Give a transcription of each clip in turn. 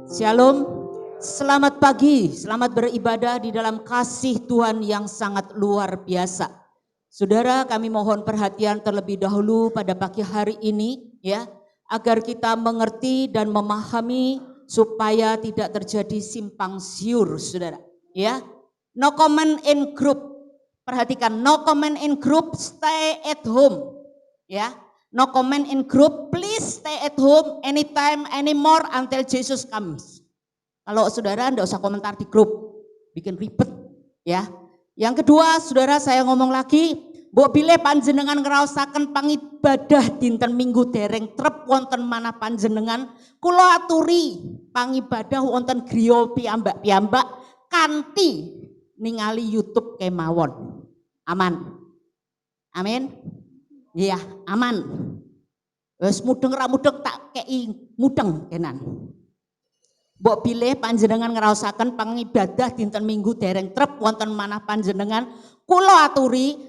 Shalom, selamat pagi, selamat beribadah di dalam kasih Tuhan yang sangat luar biasa. Saudara, kami mohon perhatian terlebih dahulu pada pagi hari ini ya, agar kita mengerti dan memahami supaya tidak terjadi simpang siur, saudara. Ya, no comment in group. Perhatikan, no comment in group, stay at home. Ya. No comment in group, please stay at home anytime, anymore until Jesus comes. Kalau saudara enggak usah komentar di grup, bikin ribet ya. Yang kedua, saudara saya ngomong lagi, mbok bilih panjenengan ngraosaken pangibadah dinten Minggu dereng trep wonten manah panjenengan, kula aturi pangibadah wonten griya piyambak-piyambak kanthi ningali YouTube kemawon. Aman. Amin. Iya, aman. Wes mudeng ra mudeng tak kei mudeng kenan. Mbok bilih panjenengan ngraosaken pangibadah dinten Minggu dereng trep wonten manah panjenengan, kula aturi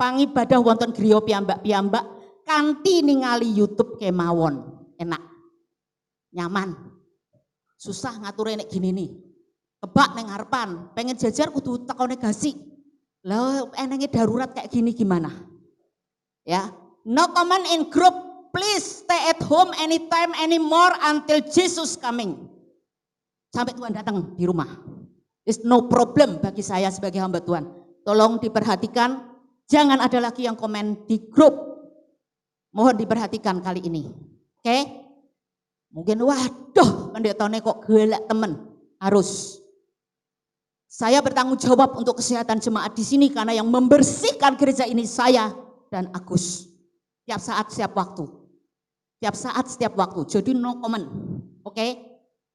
pangibadah wonten griya piyambak-piyambak kanthi ningali YouTube kemawon. Enak. Nyaman. Susah ngature nek gini nih. Kebak ning ngarepan, pengen jajar kudu teko negasi. Lah enenge darurat kayak gini gimana? Ya, no comment in group, please stay at home anytime, anymore until Jesus coming. Sampai Tuhan datang di rumah. It's no problem bagi saya sebagai hamba Tuhan. Tolong diperhatikan, jangan ada lagi yang komen di grup. Mohon diperhatikan kali ini. Oke? Mungkin waduh, pendetone kok gelak temen. Harus. Saya bertanggung jawab untuk kesehatan jemaat di sini karena yang membersihkan gereja ini saya dan Agus. Setiap saat, setiap waktu. Setiap saat, setiap waktu. Jadi no comment. Oke?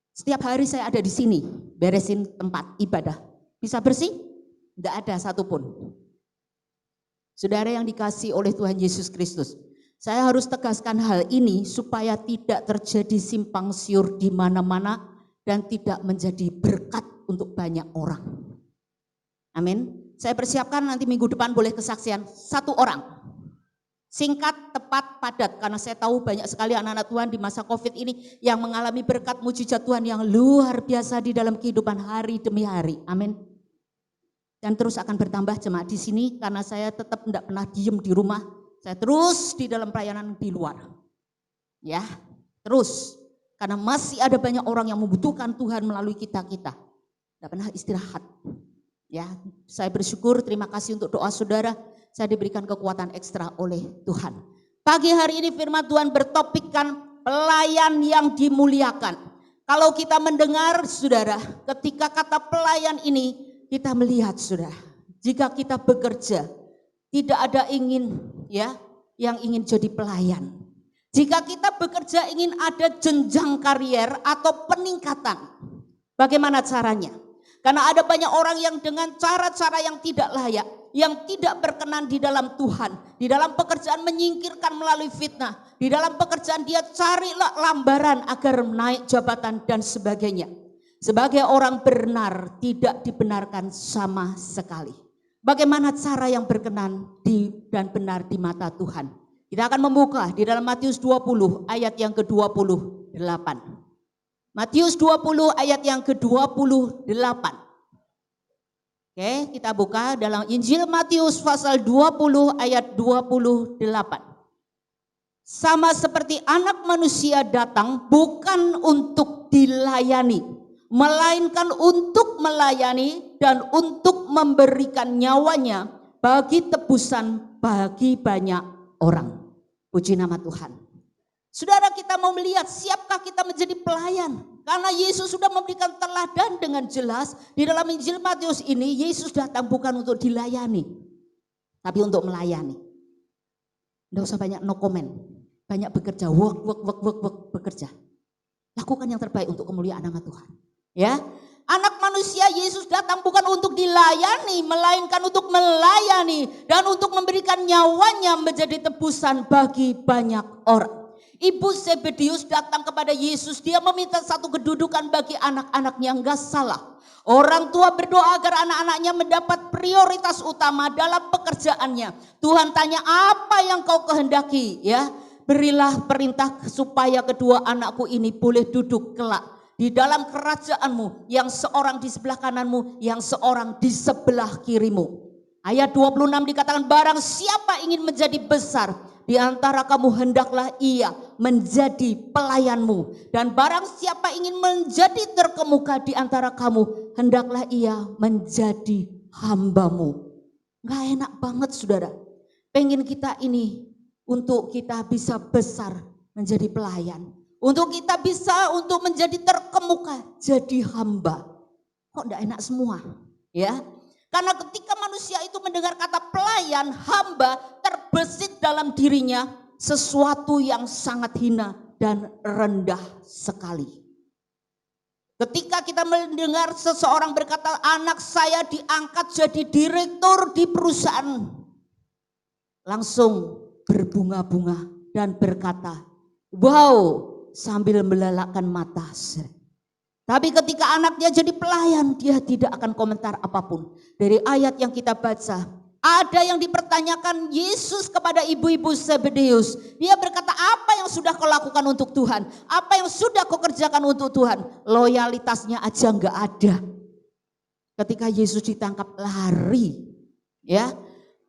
Setiap hari saya ada di sini. Beresin tempat ibadah. Bisa bersih? Tidak ada satupun. Saudara yang dikasihi oleh Tuhan Yesus Kristus. Saya harus tegaskan hal ini supaya tidak terjadi simpang siur di mana-mana dan tidak menjadi berkat untuk banyak orang. Amin. Saya persiapkan nanti minggu depan boleh kesaksian satu orang. Singkat, tepat, padat. Karena saya tahu banyak sekali anak-anak Tuhan di masa COVID ini yang mengalami berkat mujizat Tuhan yang luar biasa di dalam kehidupan hari demi hari. Amin. Dan terus akan bertambah jemaat di sini karena saya tetap tidak pernah diem di rumah. Saya terus di dalam pelayanan di luar. Ya, terus. Karena masih ada banyak orang yang membutuhkan Tuhan melalui kita-kita. Tidak pernah istirahat. Ya, saya bersyukur, terima kasih untuk doa saudara. Saya diberikan kekuatan ekstra oleh Tuhan. Pagi hari ini firman Tuhan bertopikkan pelayan yang dimuliakan. Kalau kita mendengar saudara, ketika kata pelayan ini kita melihat saudara, jika kita bekerja tidak ada ingin ya yang ingin jadi pelayan. Jika kita bekerja ingin ada jenjang karier atau peningkatan, bagaimana caranya? Karena ada banyak orang yang dengan cara-cara yang tidak layak, yang tidak berkenan di dalam Tuhan, di dalam pekerjaan menyingkirkan melalui fitnah, di dalam pekerjaan dia carilah lambaran agar naik jabatan dan sebagainya. Sebagai orang benar tidak dibenarkan sama sekali. Bagaimana cara yang berkenan dan benar di mata Tuhan? Kita akan membuka di dalam Matius 20 ayat yang ke-28. Matius 20 ayat yang ke-28. Oke, kita buka dalam Injil Matius pasal 20 ayat 28. Sama seperti anak manusia datang bukan untuk dilayani, melainkan untuk melayani dan untuk memberikan nyawanya bagi tebusan bagi banyak orang. Puji nama Tuhan. Saudara, kita mau melihat siapkah kita menjadi pelayan? Karena Yesus sudah memberikan teladan dengan jelas. Di dalam Injil Matius ini Yesus datang bukan untuk dilayani, tapi untuk melayani. Tidak usah banyak no comment, banyak bekerja, work, bekerja. Lakukan yang terbaik untuk kemuliaan nama Tuhan. Ya, anak manusia Yesus datang bukan untuk dilayani, melainkan untuk melayani dan untuk memberikan nyawanya menjadi tebusan bagi banyak orang. Ibu Zebedius datang kepada Yesus, dia meminta satu kedudukan bagi anak-anaknya, enggak salah. Orang tua berdoa agar anak-anaknya mendapat prioritas utama dalam pekerjaannya. Tuhan tanya, apa yang kau kehendaki? Ya, Berilah perintah supaya kedua anakku ini boleh duduk kelak di dalam kerajaanmu, yang seorang di sebelah kananmu, yang seorang di sebelah kirimu. Ayat 26 dikatakan, barang siapa ingin menjadi besar di antara kamu, hendaklah ia menjadi pelayanmu. Dan barang siapa ingin menjadi terkemuka di antara kamu, hendaklah ia menjadi hambamu. Gak enak banget saudara. Pengen kita ini untuk kita bisa besar menjadi pelayan. Untuk kita bisa untuk menjadi terkemuka, jadi hamba. Kok gak enak semua? Ya. Karena ketika manusia itu mendengar kata pelayan, hamba, terbesit dalam dirinya sesuatu yang sangat hina dan rendah sekali. Ketika kita mendengar seseorang berkata, anak saya diangkat jadi direktur di perusahaan, langsung berbunga-bunga dan berkata, wow, sambil melalakkan mata. Tapi ketika anaknya jadi pelayan, dia tidak akan komentar apapun. Dari ayat yang kita baca, ada yang dipertanyakan Yesus kepada ibu-ibu Zebedeus. Dia berkata, apa yang sudah kau lakukan untuk Tuhan? Apa yang sudah kau kerjakan untuk Tuhan? Loyalitasnya aja enggak ada. Ketika Yesus ditangkap, lari. Ya.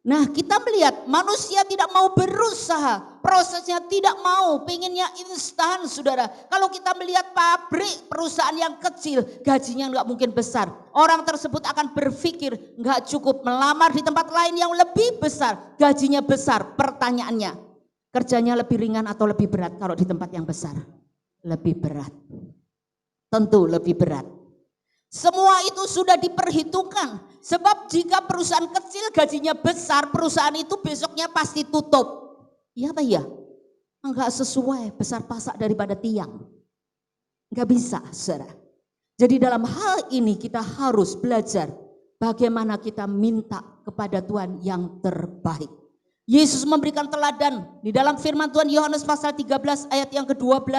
Nah, kita melihat manusia tidak mau berusaha, prosesnya tidak mau, pengennya instan saudara. Kalau kita melihat pabrik, perusahaan yang kecil, gajinya nggak mungkin besar. Orang tersebut akan berpikir nggak cukup, melamar di tempat lain yang lebih besar, gajinya besar. Pertanyaannya, kerjanya lebih ringan atau lebih berat kalau di tempat yang besar? Lebih berat. Tentu lebih berat. Semua itu sudah diperhitungkan. Sebab jika perusahaan kecil gajinya besar, perusahaan itu besoknya pasti tutup. Iya apa ya? Enggak sesuai, besar pasak daripada tiang. Enggak bisa, saudara. Jadi dalam hal ini kita harus belajar bagaimana kita minta kepada Tuhan yang terbaik. Yesus memberikan teladan di dalam firman Tuhan Yohanes pasal 13 ayat yang ke-12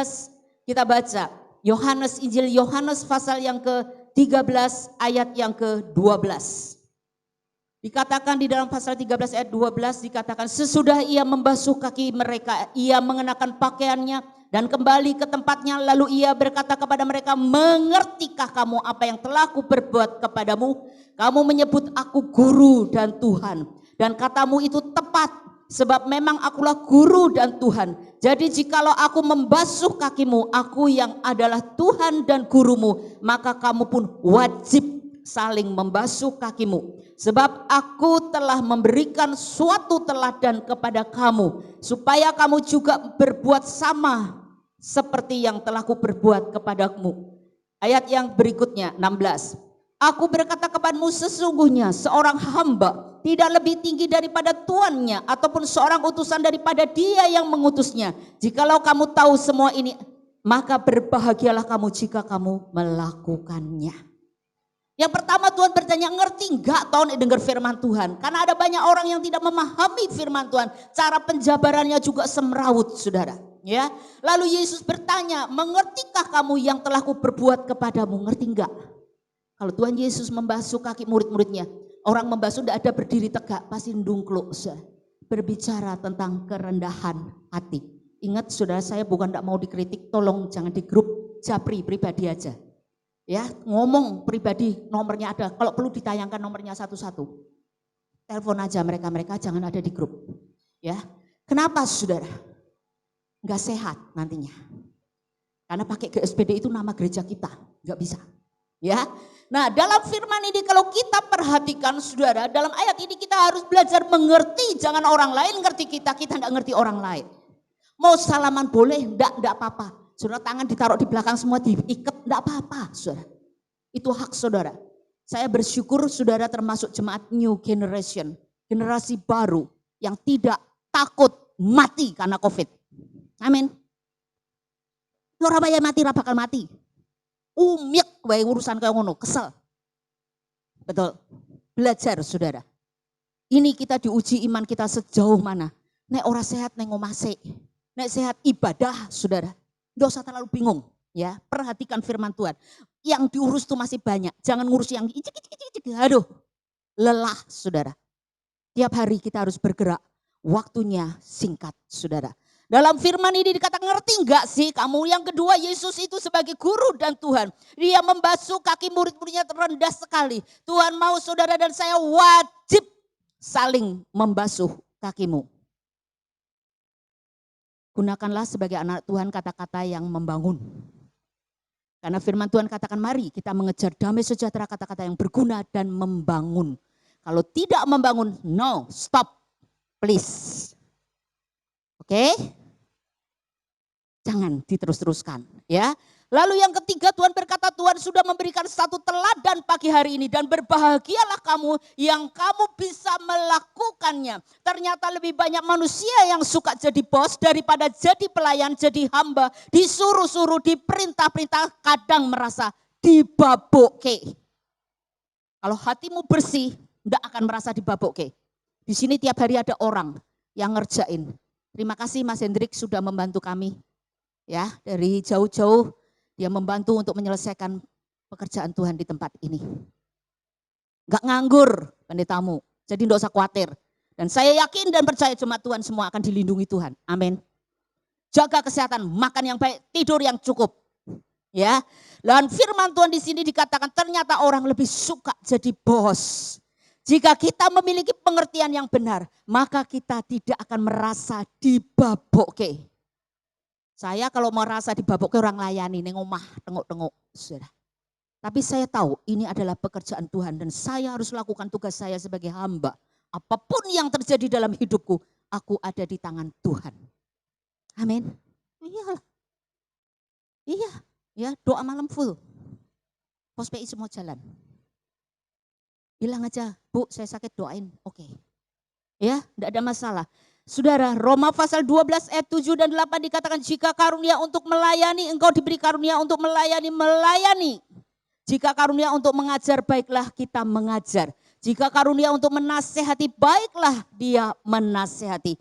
kita baca. Injil Yohanes pasal yang ke-13 ayat yang ke-12. Dikatakan di dalam pasal 13 ayat 12 dikatakan, sesudah ia membasuh kaki mereka, ia mengenakan pakaiannya dan kembali ke tempatnya, lalu ia berkata kepada mereka, mengertikah kamu apa yang telah kuperbuat kepadamu? Kamu menyebut aku guru dan Tuhan, dan katamu itu tepat. Sebab memang akulah guru dan Tuhan. Jadi jikalau aku membasuh kakimu, aku yang adalah Tuhan dan gurumu, maka kamu pun wajib saling membasuh kakimu. Sebab aku telah memberikan suatu teladan kepada kamu, supaya kamu juga berbuat sama seperti yang telah kuperbuat kepadamu. Ayat yang berikutnya 16. Aku berkata kepadamu, sesungguhnya seorang hamba tidak lebih tinggi daripada tuannya, ataupun seorang utusan daripada dia yang mengutusnya. Jikalau kamu tahu semua ini, maka berbahagialah kamu jika kamu melakukannya. Yang pertama Tuhan bertanya, ngerti enggak tahun dengar firman Tuhan? Karena ada banyak orang yang tidak memahami firman Tuhan. Cara penjabarannya juga semrawut, saudara. Ya, lalu Yesus bertanya, mengertikah kamu yang telah kuperbuat kepadamu? Ngerti enggak? Kalau Tuhan Yesus membasuh kaki murid-muridnya, orang membasuh tidak ada berdiri tegak, pasti ndungkluk. Berbicara tentang kerendahan hati. Ingat saudara, saya bukan tidak mau dikritik, tolong jangan di grup japri pribadi aja. Ya, ngomong pribadi, nomornya ada. Kalau perlu ditayangkan nomornya satu-satu. Telepon aja mereka jangan ada di grup. Ya, kenapa saudara? Enggak sehat nantinya. Karena pakai GSPD itu nama gereja kita, enggak bisa. Ya. Nah, dalam firman ini kalau kita perhatikan saudara, dalam ayat ini kita harus belajar mengerti, jangan orang lain ngerti kita enggak ngerti orang lain. Mau salaman boleh, enggak apa-apa. Saudara, tangan ditaruh di belakang semua diikat, enggak apa-apa, saudara. Itu hak saudara. Saya bersyukur saudara termasuk jemaat new generation, generasi baru yang tidak takut mati karena COVID. Amin. Ora bayar mati, ora bakal mati. Umyek wae urusan kayak ngono, kesel. Betul. Belajar saudara. Ini kita diuji iman kita sejauh mana. Nek ora sehat nek omah sik. Nek sehat ibadah saudara. Enggak usah terlalu bingung ya. Perhatikan firman Tuhan. Yang diurus tuh masih banyak. Jangan ngurus yang icik. Aduh. Lelah saudara. Tiap hari kita harus bergerak. Waktunya singkat saudara. Dalam firman ini dikatakan, ngerti enggak sih kamu? Yang kedua, Yesus itu sebagai guru dan Tuhan. Dia membasuh kaki murid-muridnya terendah sekali. Tuhan mau saudara dan saya wajib saling membasuh kakimu. Gunakanlah sebagai anak Tuhan kata-kata yang membangun. Karena firman Tuhan katakan, mari kita mengejar damai sejahtera, kata-kata yang berguna dan membangun. Kalau tidak membangun, no, stop, please. Oke? Jangan diterus-teruskan, ya. Lalu yang ketiga, Tuhan berkata, Tuhan sudah memberikan satu teladan pagi hari ini dan berbahagialah kamu yang kamu bisa melakukannya. Ternyata lebih banyak manusia yang suka jadi bos daripada jadi pelayan, jadi hamba, disuruh-suruh, diperintah-perintah, kadang merasa dibaboke. Kalau hatimu bersih, tidak akan merasa dibaboke. Di sini tiap hari ada orang yang ngerjain. Terima kasih Mas Hendrik sudah membantu kami. Ya, dari jauh-jauh dia membantu untuk menyelesaikan pekerjaan Tuhan di tempat ini. Enggak nganggur pendetamu, jadi enggak usah khawatir. Dan saya yakin dan percaya jemaat Tuhan semua akan dilindungi Tuhan. Amin. Jaga kesehatan, makan yang baik, tidur yang cukup. Ya. Dan firman Tuhan di sini dikatakan ternyata orang lebih suka jadi bos. Jika kita memiliki pengertian yang benar, maka kita tidak akan merasa dibaboke. Saya kalau merasa dibaboke orang layani, neng omah, tengok-tengok. Tapi saya tahu ini adalah pekerjaan Tuhan dan saya harus lakukan tugas saya sebagai hamba. Apapun yang terjadi dalam hidupku, aku ada di tangan Tuhan. Amin. Iyalah. Iya, ya doa malam full. Pos PI semua jalan. Bilang aja, Bu saya sakit doain, oke. Ya, tidak ada masalah. Saudara, Roma pasal 12 ayat 7 dan 8 dikatakan jika karunia untuk melayani, engkau diberi karunia untuk melayani. Jika karunia untuk mengajar, baiklah kita mengajar. Jika karunia untuk menasehati, baiklah dia menasehati.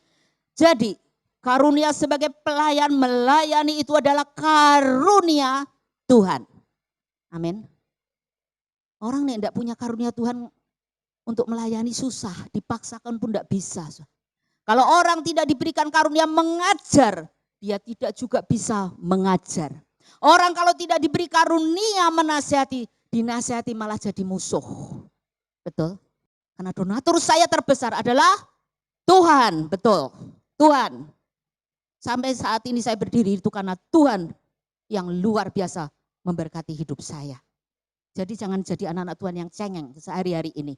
Jadi, karunia sebagai pelayan melayani itu adalah karunia Tuhan. Amin. Orang yang tidak punya karunia Tuhan untuk melayani susah, dipaksakan pun tidak bisa. Kalau orang tidak diberikan karunia mengajar, dia tidak juga bisa mengajar. Orang kalau tidak diberi karunia menasihati, dinasihati malah jadi musuh. Betul? Karena donatur saya terbesar adalah Tuhan, betul. Tuhan. Sampai saat ini saya berdiri itu karena Tuhan yang luar biasa memberkati hidup saya. Jadi jangan jadi anak-anak Tuhan yang cengeng sehari-hari ini.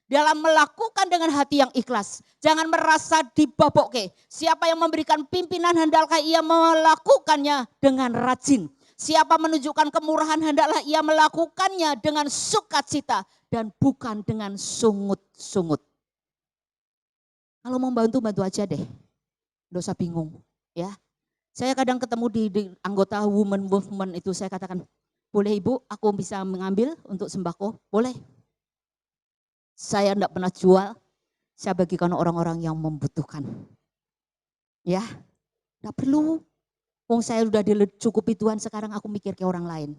Dalam melakukan dengan hati yang ikhlas. Jangan merasa dibaboke. Siapa yang memberikan pimpinan hendaklah ia melakukannya dengan rajin. Siapa menunjukkan kemurahan hendaklah ia melakukannya dengan sukacita dan bukan dengan sungut-sungut. Kalau mau bantu aja deh. Nggak usah bingung, ya. Saya kadang ketemu di anggota women movement itu saya katakan, boleh Ibu aku bisa mengambil untuk sembako? Boleh. Saya tidak pernah jual, saya bagikan orang-orang yang membutuhkan. Ya, tidak perlu. Wong saya sudah dicukupi Tuhan, sekarang aku mikir ke orang lain.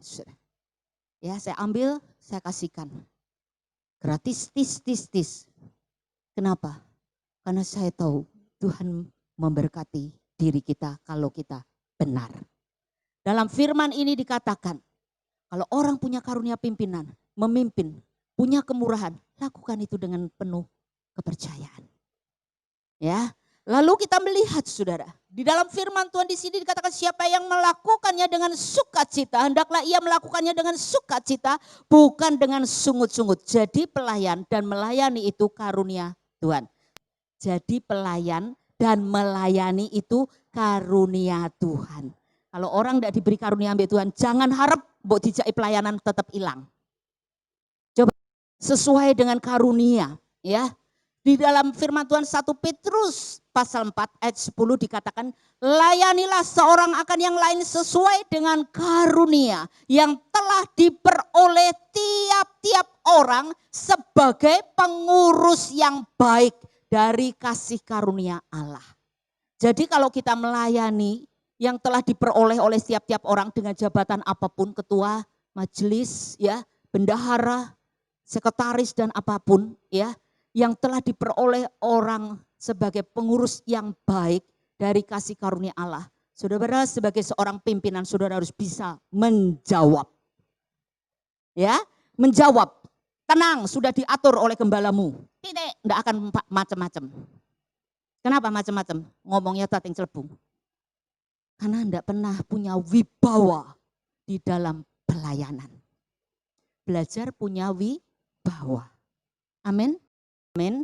Ya, saya ambil, saya kasihkan. Gratis, tis. Kenapa? Karena saya tahu Tuhan memberkati diri kita kalau kita benar. Dalam firman ini dikatakan, kalau orang punya karunia pimpinan, memimpin, punya kemurahan, lakukan itu dengan penuh kepercayaan. Ya, lalu kita melihat saudara, di dalam firman Tuhan di sini dikatakan siapa yang melakukannya dengan sukacita, hendaklah ia melakukannya dengan sukacita, bukan dengan sungut-sungut. Jadi pelayan dan melayani itu karunia Tuhan. Jadi pelayan dan melayani itu karunia Tuhan. Kalau orang tidak diberi karunia oleh Tuhan, jangan harap buat dijai pelayanan tetap hilang. Sesuai dengan karunia, ya. Di dalam firman Tuhan 1 Petrus pasal 4 ayat 10 dikatakan, layanilah seorang akan yang lain sesuai dengan karunia yang telah diperoleh tiap-tiap orang sebagai pengurus yang baik dari kasih karunia Allah. Jadi kalau kita melayani yang telah diperoleh oleh setiap-tiap orang dengan jabatan apapun, ketua, majelis, ya, bendahara, sekretaris dan apapun, ya, yang telah diperoleh orang sebagai pengurus yang baik, dari kasih karunia Allah. Saudara, sebagai seorang pimpinan, saudara harus bisa menjawab. Ya, menjawab. Tenang, sudah diatur oleh gembalamu. Tidak akan macam-macam. Kenapa macam-macam? Ngomongnya tating celebung. Karena tidak pernah punya wibawa di dalam pelayanan. Belajar punya wibawa. Amin. Amin.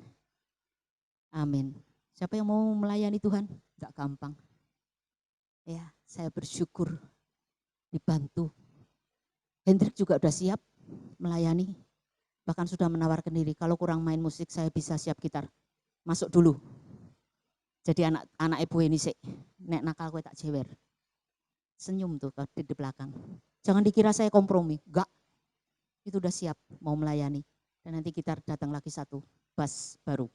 Amin. Siapa yang mau melayani Tuhan? Enggak gampang. Ya, saya bersyukur dibantu. Hendrik juga udah siap melayani. Bahkan sudah menawarkan diri, kalau kurang main musik saya bisa siap gitar. Masuk dulu. Jadi anak ibu ini sih, nek nakal gue tak jewer. Senyum tuh di belakang. Jangan dikira saya kompromi, enggak. Itu udah siap mau melayani. Dan nanti gitar datang lagi satu, bass baru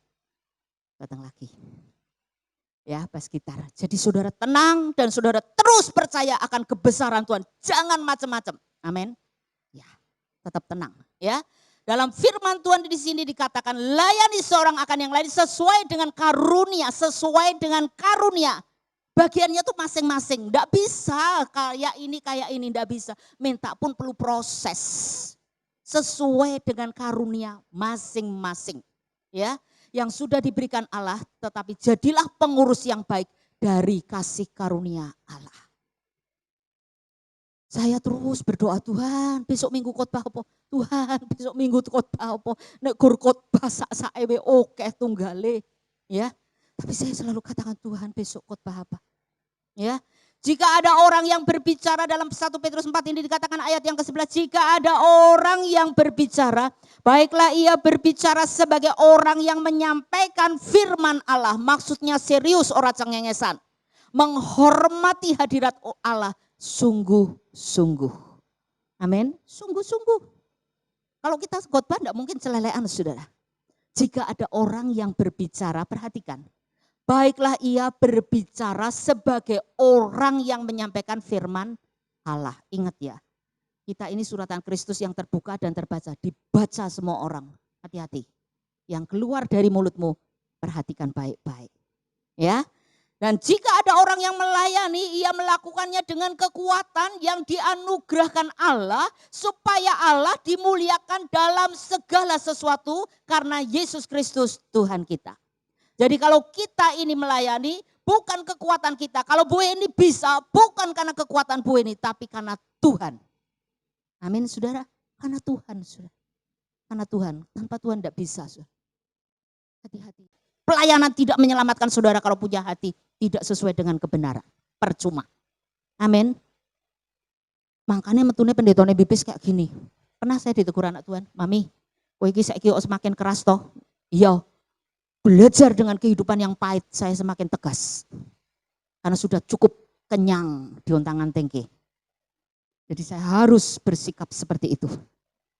datang lagi. Ya, bass gitar. Jadi saudara tenang dan saudara terus percaya akan kebesaran Tuhan. Jangan macam-macam. Amin. Ya, tetap tenang. Ya, dalam firman Tuhan di sini dikatakan layani seorang akan yang lain sesuai dengan karunia, sesuai dengan karunia. Bagiannya tuh masing-masing. Enggak bisa kayak ini, enggak bisa. Minta pun perlu proses. Sesuai dengan karunia masing-masing. Ya, yang sudah diberikan Allah, tetapi jadilah pengurus yang baik dari kasih karunia Allah. Saya terus berdoa, Tuhan besok minggu khotbah apa? Tuhan besok minggu khotbah apa? Nek gur khotbah sak-saewe oke tunggale. Ya, tapi saya selalu katakan Tuhan besok khotbah apa? Ya, jika ada orang yang berbicara dalam 1 Petrus 4 ini dikatakan ayat yang ke-11. Jika ada orang yang berbicara, baiklah ia berbicara sebagai orang yang menyampaikan firman Allah. Maksudnya serius orang cengengesan. Menghormati hadirat Allah sungguh-sungguh. Amin. Sungguh-sungguh. Kalau kita khotbah tidak mungkin celelean saudara. Jika ada orang yang berbicara, perhatikan. Baiklah ia berbicara sebagai orang yang menyampaikan firman Allah. Ingat ya, kita ini suratan Kristus yang terbuka dan terbaca. Dibaca semua orang, hati-hati. Yang keluar dari mulutmu, perhatikan baik-baik. Ya. Dan jika ada orang yang melayani, ia melakukannya dengan kekuatan yang dianugerahkan Allah. Supaya Allah dimuliakan dalam segala sesuatu karena Yesus Kristus Tuhan kita. Jadi kalau kita ini melayani bukan kekuatan kita. Kalau Bu ini bisa bukan karena kekuatan Bu ini tapi karena Tuhan. Amin saudara. Karena Tuhan saudara. Karena Tuhan. Tanpa Tuhan tidak bisa saudara. Hati-hati. Pelayanan tidak menyelamatkan saudara kalau punya hati tidak sesuai dengan kebenaran. Percuma. Amin. Makanya metune pendetone bibis kayak gini. Pernah saya ditegur anak Tuhan. Mami, kowe iki saiki semakin keras toh. Iya. Belajar dengan kehidupan yang pahit, saya semakin tegas. Karena sudah cukup kenyang di ontangan tengke. Jadi saya harus bersikap seperti itu.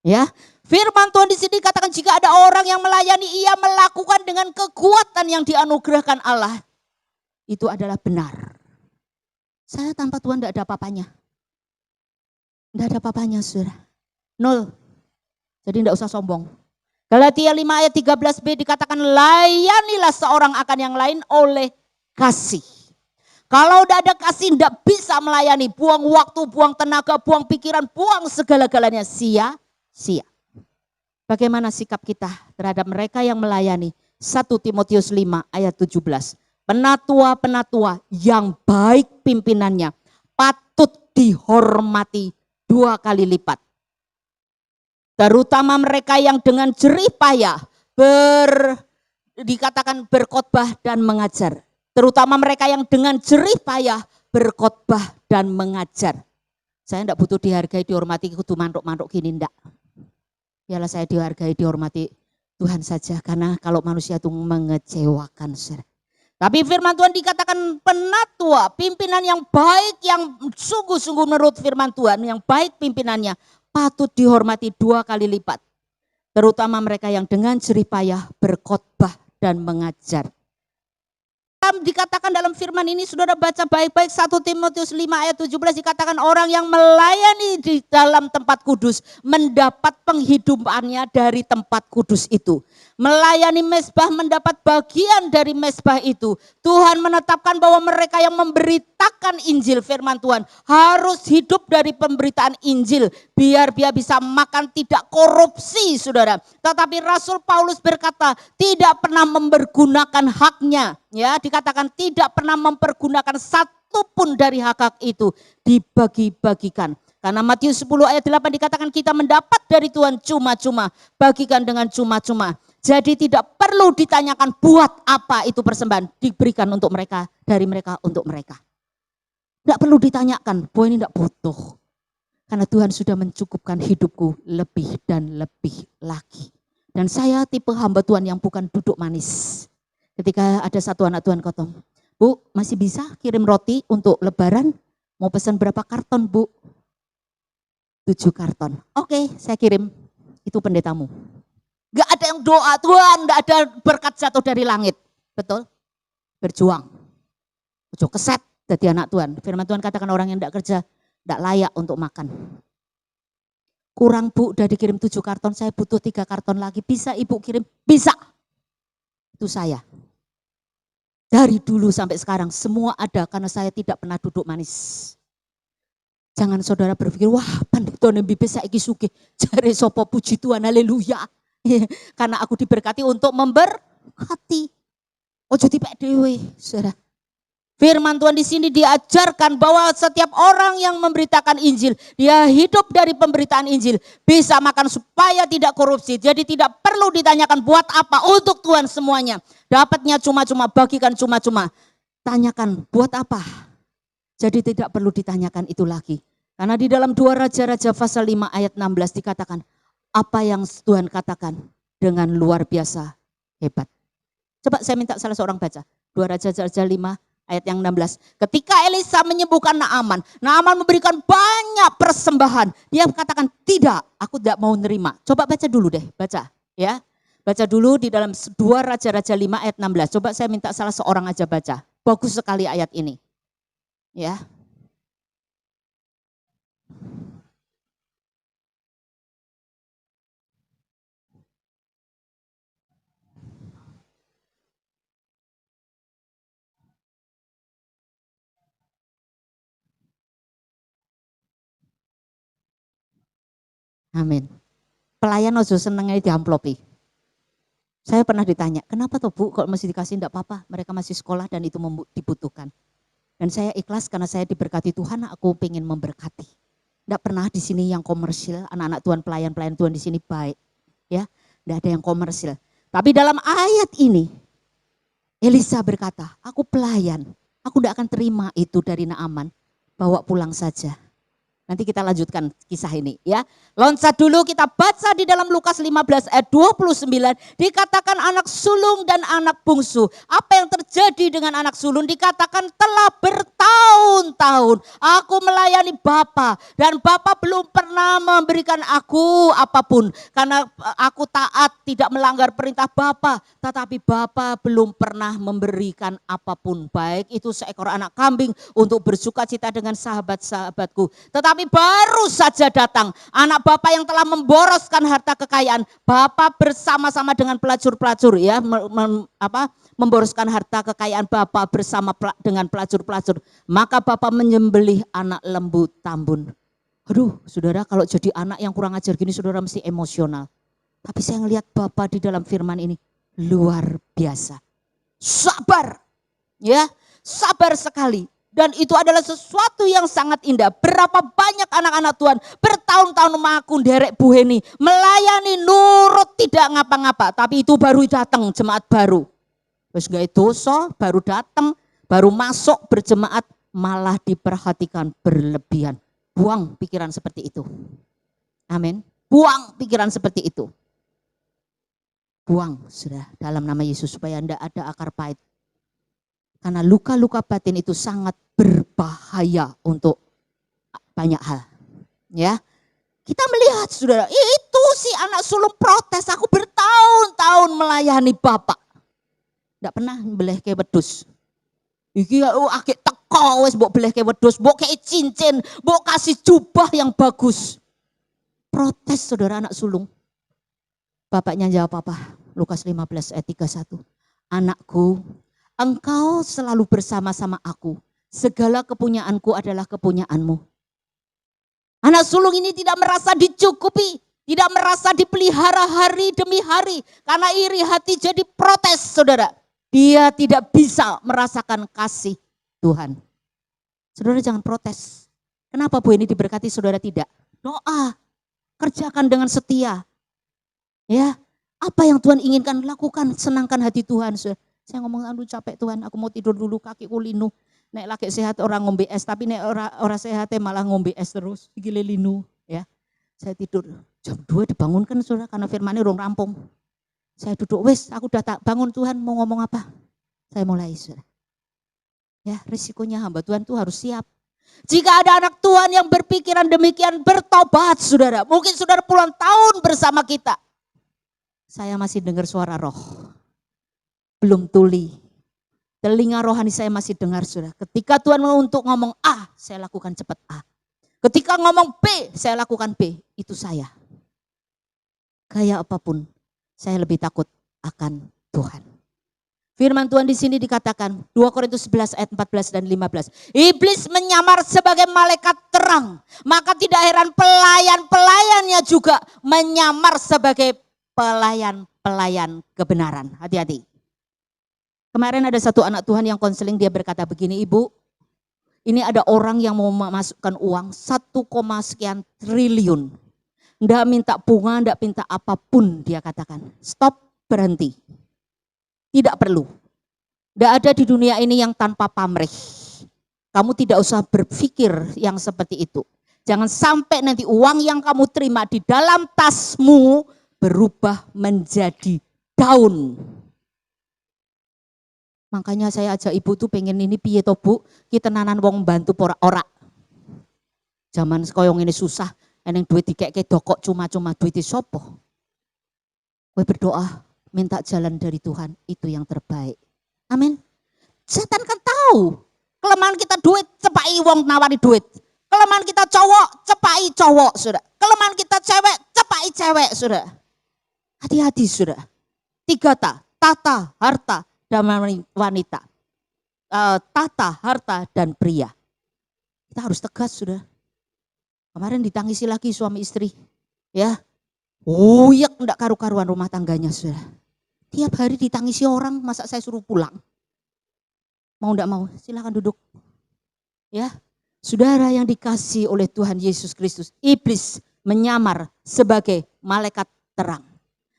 Ya, firman Tuhan di sini katakan jika ada orang yang melayani, ia melakukan dengan kekuatan yang dianugerahkan Allah. Itu adalah benar. Saya tanpa Tuhan tidak ada apa-apanya. Tidak ada apa-apanya, saudara. Nol. Jadi tidak usah sombong. Galatia 5 ayat 13b dikatakan layanilah seorang akan yang lain oleh kasih. Kalau tidak ada kasih tidak bisa melayani. Buang waktu, buang tenaga, buang pikiran, buang segala-galanya sia-sia. Bagaimana sikap kita terhadap mereka yang melayani? 1 Timotius 5 ayat 17. Penatua-penatua yang baik pimpinannya patut dihormati 2 kali lipat. Terutama mereka yang dengan jerih payah dikatakan berkhotbah dan mengajar. Terutama mereka yang dengan jerih payah berkhotbah dan mengajar. Saya tidak butuh dihargai, dihormati, kudu mantuk-mantuk gini, enggak. Biarlah saya dihargai, dihormati Tuhan saja. Karena kalau manusia itu mengecewakan. Tapi firman Tuhan dikatakan penatua, pimpinan yang baik, yang sungguh-sungguh menurut firman Tuhan, yang baik pimpinannya, patut dihormati 2 kali lipat. Terutama mereka yang dengan jerih payah berkhotbah dan mengajar. Dikatakan dalam firman ini, saudara baca baik-baik 1 Timotius 5 ayat 17 dikatakan orang yang melayani di dalam tempat kudus mendapat penghidupannya dari tempat kudus itu. melayani mezbah, mendapat bagian dari mezbah itu. Tuhan menetapkan bahwa mereka yang memberitakan Injil firman Tuhan harus hidup dari pemberitaan Injil biar dia bisa makan tidak korupsi, saudara. Tetapi Rasul Paulus berkata tidak pernah mempergunakan haknya, ya, dikatakan tidak pernah mempergunakan satu pun dari hak-hak itu dibagi-bagikan. Karena Matius 10 ayat 8 dikatakan kita mendapat dari Tuhan cuma-cuma, bagikan dengan cuma-cuma. Jadi tidak perlu ditanyakan buat apa itu persembahan, diberikan untuk mereka, dari mereka untuk mereka. Tidak perlu ditanyakan, bahwa ini tidak butuh. Karena Tuhan sudah mencukupkan hidupku lebih dan lebih lagi. Dan saya tipe hamba Tuhan yang bukan duduk manis. Ketika ada satu anak Tuhan khotbah, Bu, masih bisa kirim roti untuk lebaran? Mau pesan berapa karton, Bu? 7 karton. Oke, saya kirim. Itu pendetamu. Gak ada yang doa, Tuhan, gak ada berkat jatuh dari langit. Betul? Berjuang. Ojo keset jadi anak Tuhan. Firman Tuhan katakan orang yang gak kerja, gak layak untuk makan. Kurang, Bu, udah dikirim 7 karton, saya butuh 3 karton lagi. Bisa Ibu kirim? Bisa. Itu saya. Dari dulu sampai sekarang semua ada karena saya tidak pernah duduk manis. Jangan saudara berpikir, wah pandeta nembe saiki sugih. Jare sapa puji Tuhan, haleluya. Karena aku diberkati untuk memberkati. Ojo dipek dhewe, saudara. Firman Tuhan di sini diajarkan bahwa setiap orang yang memberitakan Injil, dia hidup dari pemberitaan Injil, bisa makan supaya tidak korupsi. Jadi tidak perlu ditanyakan buat apa, untuk Tuhan semuanya. Dapatnya cuma-cuma, bagikan cuma-cuma. Tanyakan buat apa? Jadi tidak perlu ditanyakan itu lagi. Karena di dalam 2 Raja-Raja pasal 5 ayat 16 dikatakan, apa yang Tuhan katakan dengan luar biasa hebat. Coba saya minta salah seorang baca. 2 Raja-Raja 5 ayat yang 16. Ketika Elisa menyembuhkan Naaman, Naaman memberikan banyak persembahan. Dia katakan, tidak, aku tidak mau nerima. Coba baca dulu deh, baca. Ya, baca dulu di dalam 2 Raja-Raja 5 ayat 16. Coba saya minta salah seorang aja baca. Bagus sekali ayat ini. Ya. Amin. Pelayan ojo senengnya diamplopi. Saya pernah ditanya, kenapa tuh Bu kalau masih dikasih enggak apa-apa, mereka masih sekolah dan itu dibutuhkan. Dan saya ikhlas karena saya diberkati Tuhan, aku pengen memberkati. Enggak pernah di sini yang komersil, anak-anak Tuhan, pelayan-pelayan Tuhan di sini baik. Ya, enggak ada yang komersil. Tapi dalam ayat ini, Elisa berkata, aku pelayan, aku enggak akan terima itu dari Naaman, bawa pulang saja. Nanti kita lanjutkan kisah ini ya. Loncat dulu kita baca di dalam Lukas 15 ayat 29. Dikatakan anak sulung dan anak bungsu. Apa yang terjadi dengan anak sulung? Dikatakan telah bertahun-tahun aku melayani Bapa. Dan Bapa belum pernah memberikan aku apapun. Karena aku taat tidak melanggar perintah Bapa. Tetapi Bapa belum pernah memberikan apapun. Baik itu seekor anak kambing untuk bersukacita dengan sahabat-sahabatku. Tetapi baru saja datang anak Bapak yang telah memboroskan harta kekayaan. Bapak bersama-sama dengan pelacur-pelacur ya, memboroskan harta kekayaan Bapak bersama dengan pelacur-pelacur. Maka Bapak menyembelih anak lembu tambun. Aduh, saudara, kalau jadi anak yang kurang ajar gini, saudara mesti emosional. Tapi saya ngelihat Bapak di dalam firman ini luar biasa. Sabar, ya, sabar sekali. Dan itu adalah sesuatu yang sangat indah. Berapa banyak anak-anak Tuhan bertahun-tahun mengaku derek Bu Heni, melayani nurut tidak ngapa-ngapa. Tapi itu baru datang jemaat baru. Terus gak dosa, baru datang, baru masuk berjemaat, malah diperhatikan berlebihan. Buang pikiran seperti itu. Amin. Buang pikiran seperti itu. Buang sudah dalam nama Yesus supaya tidak ada akar pahit. Karena luka-luka batin itu sangat berbahaya untuk banyak hal. Ya, kita melihat saudara, itu si anak sulung protes, aku bertahun-tahun melayani Bapak. Tidak pernah beleh ke wedus. Iki akeh teko wis mbok beleh ke wedus, mbok kei cincin, mbok kasih jubah yang bagus. Protes saudara anak sulung. Bapaknya jawab apa? Lukas 15 ayat 31. Anakku, engkau selalu bersama-sama aku. Segala kepunyaanku adalah kepunyaanmu. Anak sulung ini tidak merasa dicukupi. Tidak merasa dipelihara hari demi hari. Karena iri hati jadi protes, saudara. Dia tidak bisa merasakan kasih Tuhan. Saudara jangan protes. Kenapa Bu ini diberkati, saudara tidak? Doa. Kerjakan dengan setia. Ya, apa yang Tuhan inginkan lakukan. Senangkan hati Tuhan. Saudara. Saya ngomong, aduh capek Tuhan, aku mau tidur dulu, kakiku linu. Nek lagi sehat orang ngombe es, tapi nek orang sehatnya malah ngombe es terus. Gile linu. Ya. Saya tidur jam 2 dibangunkan saudara karena firman-Nya urung rampung. Saya duduk, wes aku udah tak bangun Tuhan mau ngomong apa. Saya mulai saudara. Ya risikonya hamba Tuhan tuh harus siap. Jika ada anak Tuhan yang berpikiran demikian bertobat saudara. Mungkin saudara puluhan tahun bersama kita. Saya masih dengar suara roh. Belum tuli. Telinga rohani saya masih dengar saudara. Ketika Tuhan mau untuk ngomong A, saya lakukan cepat A. Ketika ngomong B, saya lakukan B. Itu saya. Kayak apapun, saya lebih takut akan Tuhan. Firman Tuhan di sini dikatakan 2 Korintus 11 ayat 14 dan 15. Iblis menyamar sebagai malaikat terang. Maka tidak heran pelayan-pelayannya juga menyamar sebagai pelayan-pelayan kebenaran. Hati-hati. Kemarin ada satu anak Tuhan yang konseling, dia berkata begini, Ibu, ini ada orang yang mau memasukkan uang 1, sekian triliun. Nggak minta bunga, nggak minta apapun, dia katakan. Stop, berhenti. Tidak perlu. Nggak ada di dunia ini yang tanpa pamrih. Kamu tidak usah berpikir yang seperti itu. Jangan sampai nanti uang yang kamu terima di dalam tasmu berubah menjadi daun. Makanya saya ajak ibu tuh pengen ini piye to Bu, kita nanan wong bantu ora. Zaman koyong ini susah, eneng duit dikeke dokok cuma-cuma duit sopo. Kowe berdoa, minta jalan dari Tuhan, itu yang terbaik. Amin. Setan kan tahu, kelemahan kita duit, cepai wong nawari duit. Kelemahan kita cowok, cepai cowok, Saudara. Kelemahan kita cewek, cepai cewek, Saudara. Hati-hati, Saudara. 3 tata, harta, dan wanita, tata, harta, dan pria. Kita harus tegas sudah. Kemarin ditangisi lagi suami istri, ya, uyek enggak karu-karuan rumah tangganya sudah. Tiap hari ditangisi orang, masa saya suruh pulang? Mau enggak mau, silakan duduk. Ya, saudara yang dikasih oleh Tuhan Yesus Kristus, iblis menyamar sebagai malaikat terang.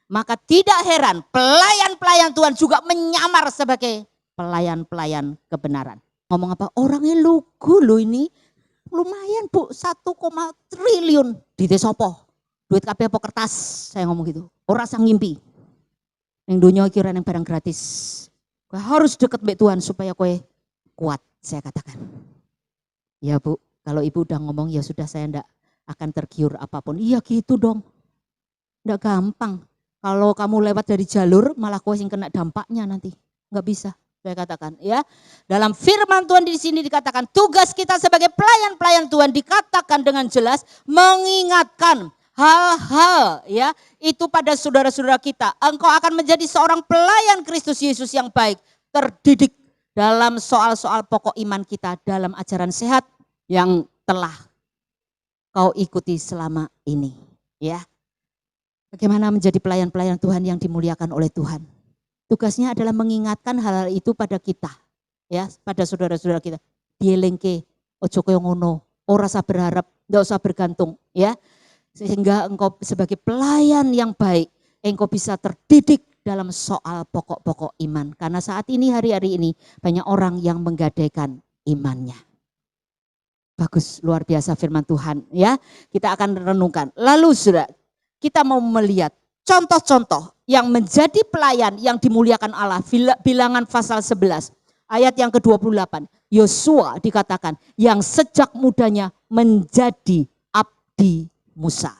Maka tidak heran pelayan-pelayan Tuhan juga menyamar sebagai pelayan-pelayan kebenaran. Ngomong apa? Orangnya lugu loh ini. Lumayan Bu, 1, triliun. Di sopo? Duit kabeh apa kertas? Saya ngomong gitu. Ora sang ngimpi. Yang dunia kira yang barang gratis. Kau harus dekat mbak Tuhan supaya kau kuat, saya katakan. Ya Bu, kalau Ibu udah ngomong ya sudah, saya enggak akan tergiur apapun. Iya gitu dong. Enggak gampang. Kalau kamu lewat dari jalur, malah kau yang kena dampaknya nanti. Enggak bisa, saya katakan. Ya, dalam firman Tuhan di sini dikatakan, tugas kita sebagai pelayan-pelayan Tuhan dikatakan dengan jelas, mengingatkan hal-hal ya itu pada saudara-saudara kita. Engkau akan menjadi seorang pelayan Kristus Yesus yang baik, terdidik dalam soal-soal pokok iman kita, dalam ajaran sehat yang telah kau ikuti selama ini. Ya. Bagaimana menjadi pelayan-pelayan Tuhan yang dimuliakan oleh Tuhan. Tugasnya adalah mengingatkan hal-hal itu pada kita. Ya, pada saudara-saudara kita. Dielengke, ojo koyo ngono, ora usah berharap, enggak usah bergantung, ya. Sehingga engkau sebagai pelayan yang baik, engkau bisa terdidik dalam soal pokok-pokok iman. Karena saat ini, hari-hari ini, banyak orang yang menggadaikan imannya. Bagus, luar biasa firman Tuhan, ya. Kita akan renungkan. Lalu saudara, kita mau melihat contoh-contoh yang menjadi pelayan yang dimuliakan Allah. Bilangan pasal 11 ayat yang ke-28. Yosua dikatakan yang sejak mudanya menjadi abdi Musa.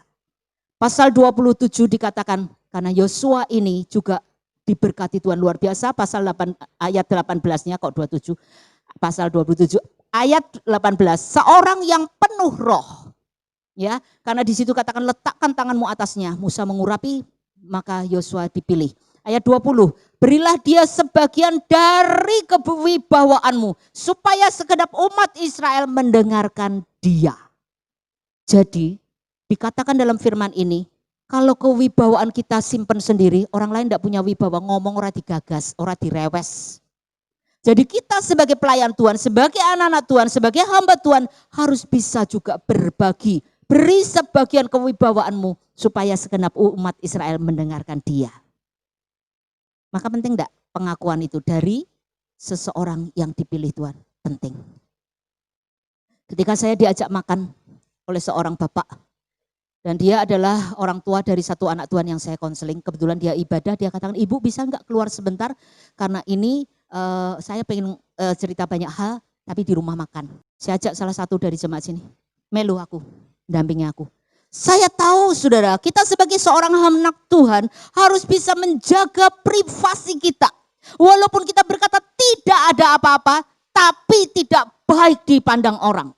Pasal 27 dikatakan karena Yosua ini juga diberkati Tuhan luar biasa. Pasal 8 ayat 18-nya kok 27. Pasal 27 ayat 18. Seorang yang penuh roh. Ya, karena di situ katakan letakkan tanganmu atasnya. Musa mengurapi, maka Yosua dipilih. Ayat 20. Berilah dia sebagian dari kewibawaanmu supaya segenap umat Israel mendengarkan dia. Jadi dikatakan dalam firman ini, kalau kewibawaan kita simpen sendiri, orang lain tidak punya wibawa, ngomong ora digagas, ora direwes. Jadi kita sebagai pelayan Tuhan, sebagai anak-anak Tuhan, sebagai hamba Tuhan harus bisa juga berbagi. Beri sebagian kewibawaanmu supaya segenap umat Israel mendengarkan dia. Maka penting enggak pengakuan itu dari seseorang yang dipilih Tuhan? Penting. Ketika saya diajak makan oleh seorang bapak, dan dia adalah orang tua dari satu anak Tuhan yang saya konseling. Kebetulan dia ibadah, dia katakan, ibu bisa enggak keluar sebentar karena ini saya pengen cerita banyak hal tapi di rumah makan. Saya ajak salah satu dari jemaat sini, Melu aku, dampingi aku. Saya tahu saudara, kita sebagai seorang anak Tuhan harus bisa menjaga privasi kita. Walaupun kita berkata tidak ada apa-apa, tapi tidak baik dipandang orang.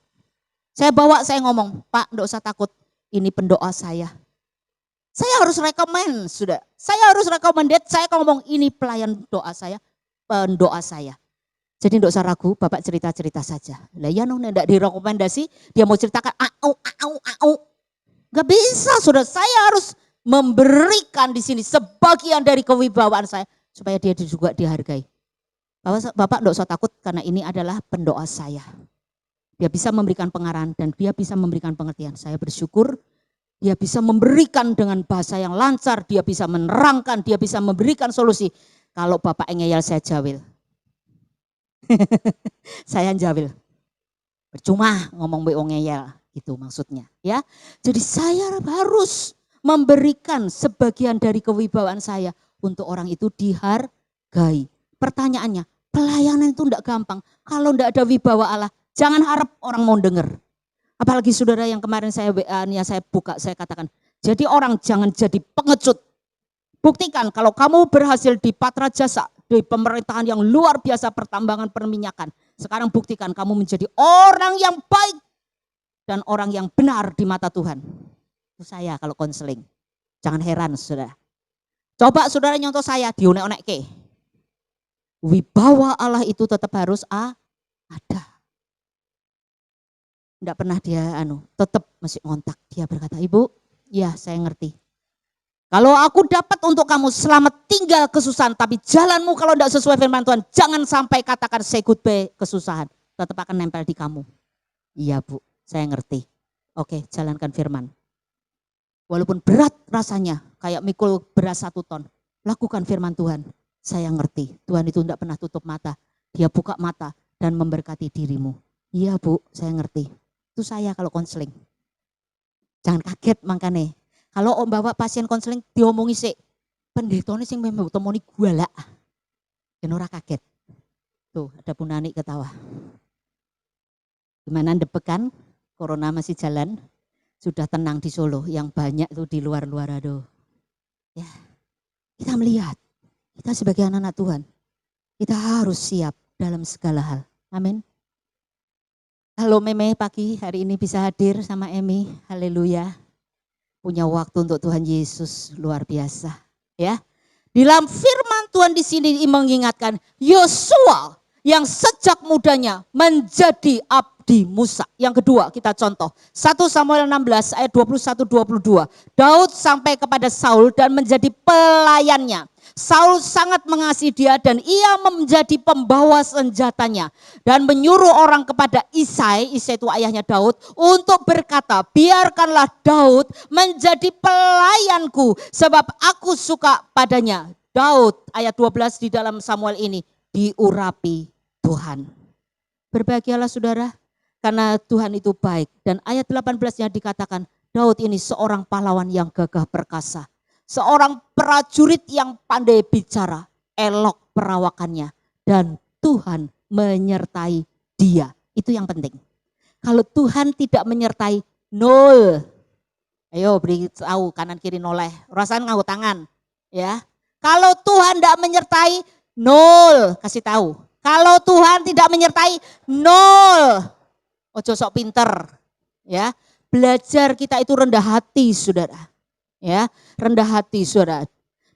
Saya ngomong, Pak enggak usah takut, ini pendoa saya. Saya harus rekomend, sudah. Saya harus recommended, saya ngomong ini pelayan doa saya, pendoa saya. Jadi enggak usah ragu, Bapak cerita-cerita saja. Lah ya nong enggak direkomendasi, dia mau ceritakan Gak bisa, sudah. Saya harus memberikan di sini sebagian dari kewibawaan saya supaya dia juga dihargai. Bapak enggak usah takut karena ini adalah pendoa saya. Dia bisa memberikan pengarahan dan dia bisa memberikan pengertian. Saya bersyukur dia bisa memberikan dengan bahasa yang lancar, dia bisa menerangkan, dia bisa memberikan solusi. Kalau Bapak ngeyel saya jawil. Saya jawil. Percuma ngomong be ngeyel, gitu maksudnya, ya. Jadi saya harus memberikan sebagian dari kewibawaan saya untuk orang itu dihargai. Pertanyaannya, pelayanan itu enggak gampang. Kalau enggak ada wibawa Allah, jangan harap orang mau dengar. Apalagi saudara yang kemarin saya WA-nya saya buka, saya katakan, jadi orang jangan jadi pengecut. Buktikan kalau kamu berhasil di Patra Jasa, di pemerintahan yang luar biasa pertambangan perminyakan. Sekarang buktikan kamu menjadi orang yang baik dan orang yang benar di mata Tuhan. Itu saya kalau konseling. Jangan heran saudara. Coba saudara nyontoh saya, dionek-onek. Wibawa Allah itu tetap harus ada. Enggak pernah dia tetap masih ngontak. Dia berkata, ibu, ya saya ngerti. Kalau aku dapat untuk kamu selamat tinggal kesusahan, tapi jalanmu kalau enggak sesuai firman Tuhan, jangan sampai katakan say goodbye kesusahan. Tetap akan nempel di kamu. Iya bu, saya ngerti. Oke, jalankan firman. Walaupun berat rasanya, kayak mikul beras 1 ton. Lakukan firman Tuhan. Saya ngerti, Tuhan itu enggak pernah tutup mata. Dia buka mata dan memberkati dirimu. Iya bu, saya ngerti. Itu saya kalau konseling. Jangan kaget makanya. Kalau om bawa pasien konseling diomongi sih, pendetone sing memang temoni gua lah. Dan ora kaget. Tuh ada Bu Nani ketawa. Gimana depekan? Corona masih jalan. Sudah tenang di Solo. Yang banyak tuh di luar-luar aduh. Ya, kita melihat. Kita sebagai anak-anak Tuhan. Kita harus siap dalam segala hal. Amin. Halo Meme pagi hari ini bisa hadir sama Emi. Haleluya. Punya waktu untuk Tuhan Yesus luar biasa. Ya. Di dalam firman Tuhan di sini mengingatkan Yosua yang sejak mudanya menjadi abdi Musa. Yang kedua kita contoh 1 Samuel 16 ayat 21-22. Daud sampai kepada Saul dan menjadi pelayannya. Saul sangat mengasihi dia dan ia menjadi pembawa senjatanya. Dan menyuruh orang kepada Isai itu ayahnya Daud, untuk berkata, biarkanlah Daud menjadi pelayanku sebab aku suka padanya. Daud ayat 12 di dalam Samuel ini diurapi Tuhan. Berbahagialah saudara karena Tuhan itu baik. Dan ayat 18-nya dikatakan Daud ini seorang pahlawan yang gagah perkasa. Seorang prajurit yang pandai bicara, elok perawakannya. Dan Tuhan menyertai dia. Itu yang penting. Kalau Tuhan tidak menyertai, nol. Ayo beritahu kanan kiri noleh. Rasain nganggo tangan. Ya. Kalau Tuhan tidak menyertai, nol. Kasih tahu. Kalau Tuhan tidak menyertai, nol. Ojo sok pinter. Ya. Belajar kita itu rendah hati saudara. Ya, rendah hati saudara.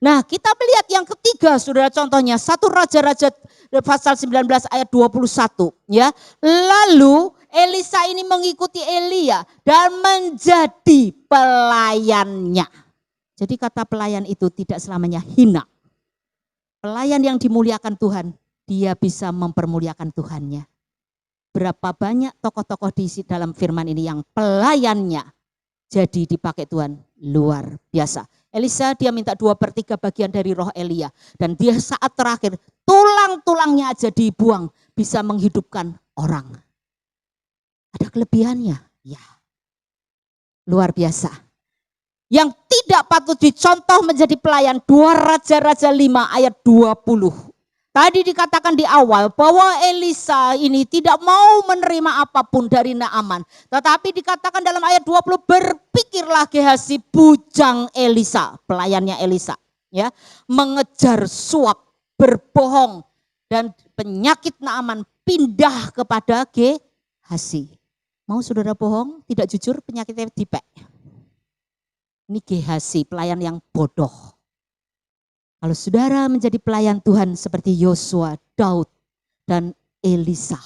Nah, kita melihat yang ketiga, saudara, contohnya 1 Raja-Raja pasal 19 ayat 21. Ya. Lalu Elisa ini mengikuti Elia dan menjadi pelayannya. Jadi kata pelayan itu tidak selamanya hina. Pelayan yang dimuliakan Tuhan, dia bisa mempermuliakan Tuhannya. Berapa banyak tokoh-tokoh di dalam firman ini yang pelayannya jadi dipakai Tuhan luar biasa. Elisa dia minta 2/3 bagian dari roh Elia. Dan dia saat terakhir tulang-tulangnya aja dibuang. Bisa menghidupkan orang. Ada kelebihannya? Ya. Luar biasa. Yang tidak patut dicontoh menjadi pelayan 2 Raja-Raja 5 ayat 20. Tadi dikatakan di awal bahwa Elisa ini tidak mau menerima apapun dari Naaman. Tetapi dikatakan dalam ayat 20, berpikirlah Gehazi bujang Elisa, pelayannya Elisa. Ya, mengejar suap, berbohong. Dan penyakit Naaman pindah kepada Gehazi. Mau saudara bohong, tidak jujur, penyakitnya dipek. Ini Gehazi, pelayan yang bodoh. Kalau saudara menjadi pelayan Tuhan seperti Yosua, Daud, dan Elisa,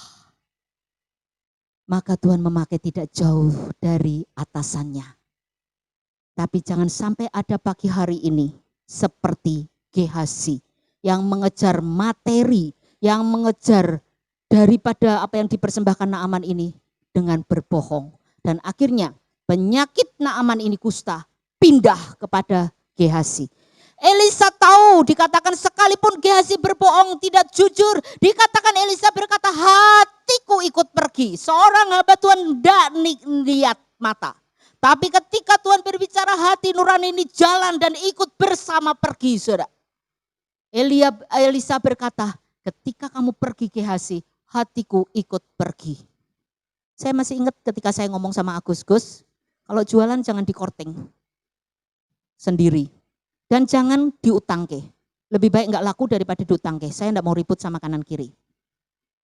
maka Tuhan memakai tidak jauh dari atasannya. Tapi jangan sampai ada pagi hari ini seperti Gehazi yang mengejar materi, yang mengejar daripada apa yang dipersembahkan Naaman ini dengan berbohong. Dan akhirnya penyakit Naaman ini kusta pindah kepada Gehazi. Elisa tahu, dikatakan sekalipun Gehazi berbohong tidak jujur, dikatakan Elisa berkata hatiku ikut pergi. Seorang hamba Tuhan tidak lihat mata. Tapi ketika Tuhan berbicara hati nurani ini jalan dan ikut bersama pergi, saudara. Elisa berkata ketika kamu pergi Gehazi, hatiku ikut pergi. Saya masih ingat ketika saya ngomong sama Agus, Gus, kalau jualan jangan dikorting sendiri. Dan jangan diutangke. Lebih baik enggak laku daripada diutangke. Saya enggak mau ribut sama kanan kiri.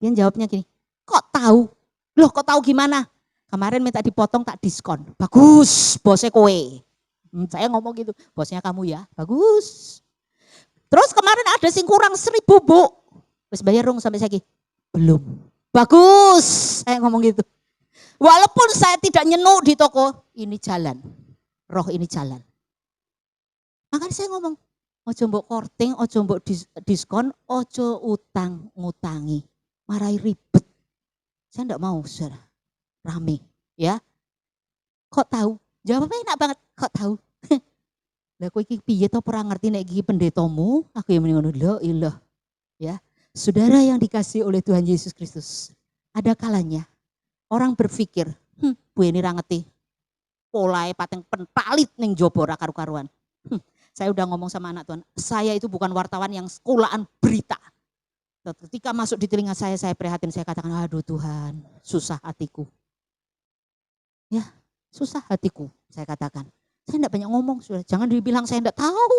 Dia jawabnya gini, kok tahu? Loh kok tahu gimana? Kemarin minta dipotong tak diskon. Bagus, bosnya kowe. Saya ngomong gitu, bosnya kamu ya, bagus. Terus kemarin ada sing kurang 1.000 bu. Terus bayar dong sampai saya belum. Bagus, saya ngomong gitu. Walaupun saya tidak nyenuk di toko, ini jalan. Roh ini jalan. Makanya saya ngomong, ojo mbok korting, ojo mbok diskon, ojo utang ngutangi, marai ribet. Saya enggak mau, saudara, rame, ya. Kok tahu? Jawabnya enak banget, kok tahu? Lah kowe iki piye to ora ngerti nek iki pendetamu? Aku yang mending ngono, ilah. Ya. Saudara yang dikasih oleh Tuhan Yesus Kristus, ada kalanya orang berpikir, bu ini ra ngerti. Polae pateng pentalit ning jaba ora karu-karuan. Saya udah ngomong sama anak Tuhan, saya itu bukan wartawan yang sekolahan berita. Ketika masuk di telinga saya prihatin, saya katakan, aduh Tuhan, susah hatiku. Ya, susah hatiku, saya katakan. Saya enggak banyak ngomong, saudara. Jangan dibilang saya enggak tahu,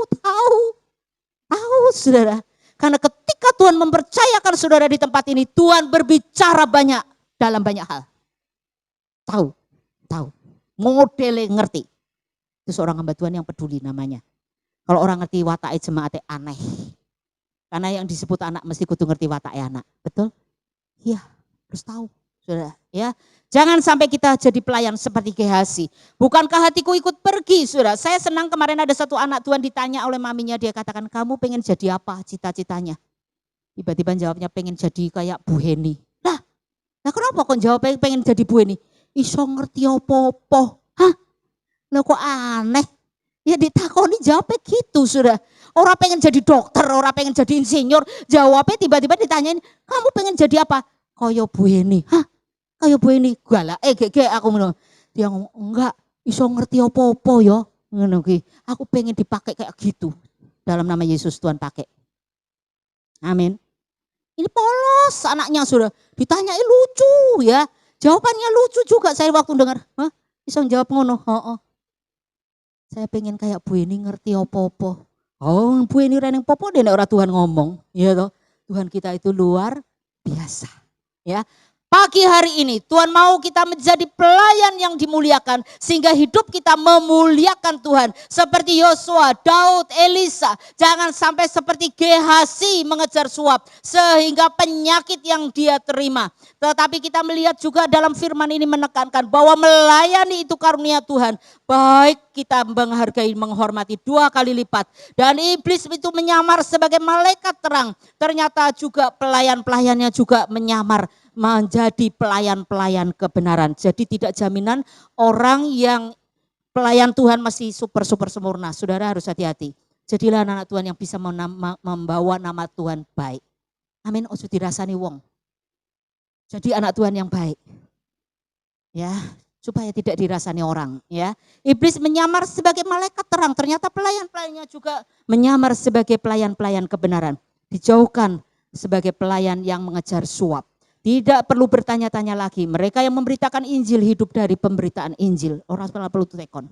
saudara. Karena ketika Tuhan mempercayakan saudara di tempat ini, Tuhan berbicara banyak dalam banyak hal. Tahu, modelnya ngerti. Itu seorang hamba Tuhan yang peduli namanya. Kalau orang ngerti watake jemaate aneh. Karena yang disebut anak mesti kudu ngerti watake anak. Betul? Iya, harus tahu. Saudara, ya. Jangan sampai kita jadi pelayan seperti Gehazi. Bukankah hatiku ikut pergi, saudara? Saya senang kemarin ada satu anak Tuhan ditanya oleh maminya, dia katakan, "Kamu pengen jadi apa cita-citanya?" Tiba-tiba jawabnya pengen jadi kayak Bu Heni. Lah kenapa kok jawab pengen jadi Bu Heni? Iso ngerti apa-apa. Hah? Lah kok aneh? Ya ditakoni jawabnya gitu, sudah. Orang pengen jadi dokter, orang pengen jadi insinyur, jawabnya tiba-tiba ditanyain, kamu pengen jadi apa? Kaya Bu Heni. Hah? Kaya Bu Heni? Galak, aku ngomong. Dia ngomong, enggak, iso ngerti apa-apa ya. Aku pengen dipakai kayak gitu. Dalam nama Yesus Tuhan pakai. Amin. Ini polos anaknya, sudah. Ditanyai lucu ya. Jawabannya lucu juga saya waktu dengar. Hah? Iso jawab ngono. Saya pengen kayak Bu Heni ngerti apa-apa. Oh, Bu Heni reneng popo dene ora Tuhan ngomong, ya toh. Tuhan kita itu luar biasa. Ya. Pagi hari ini Tuhan mau kita menjadi pelayan yang dimuliakan sehingga hidup kita memuliakan Tuhan. Seperti Yosua, Daud, Elisa. Jangan sampai seperti Gehasi mengejar suap sehingga penyakit yang dia terima. Tetapi kita melihat juga dalam firman ini menekankan bahwa melayani itu karunia Tuhan. Baik kita menghargai, menghormati 2 kali lipat. Dan iblis itu menyamar sebagai malaikat terang. Ternyata juga pelayan-pelayannya juga menyamar menjadi pelayan-pelayan kebenaran. Jadi tidak jaminan orang yang pelayan Tuhan masih super sempurna. Saudara harus hati-hati. Jadilah anak Tuhan yang bisa membawa nama Tuhan baik. Amin. Ojo dirasani wong. Jadi anak Tuhan yang baik. Ya, supaya tidak dirasani orang, ya. Iblis menyamar sebagai malaikat terang, ternyata pelayan-pelayannya juga menyamar sebagai pelayan-pelayan kebenaran. Dijauhkan sebagai pelayan yang mengejar suap. Tidak perlu bertanya-tanya lagi. Mereka yang memberitakan Injil hidup dari pemberitaan Injil. Orang perlu tekon.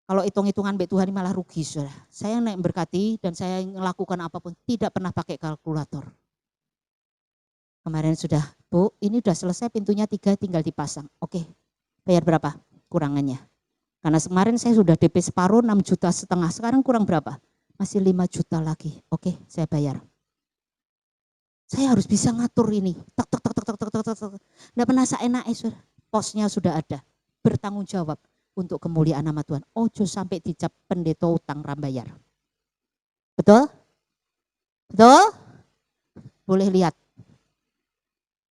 Kalau hitung-hitungan baik Tuhan malah rugi, saudara. Saya naik berkati dan saya melakukan apapun tidak pernah pakai kalkulator. Kemarin sudah, Bu, ini sudah selesai pintunya 3 tinggal dipasang. Oke, bayar berapa kurangannya? Karena kemarin saya sudah DP separuh 6,5 juta. Sekarang kurang berapa? Masih 5 juta lagi. Oke, saya bayar. Saya harus bisa ngatur ini. Tak. Nggak pernah seenak, posnya sudah ada. Bertanggung jawab untuk kemuliaan nama Tuhan. Ojo sampai dicap pendeta utang rambayar. Betul? Betul? Boleh lihat.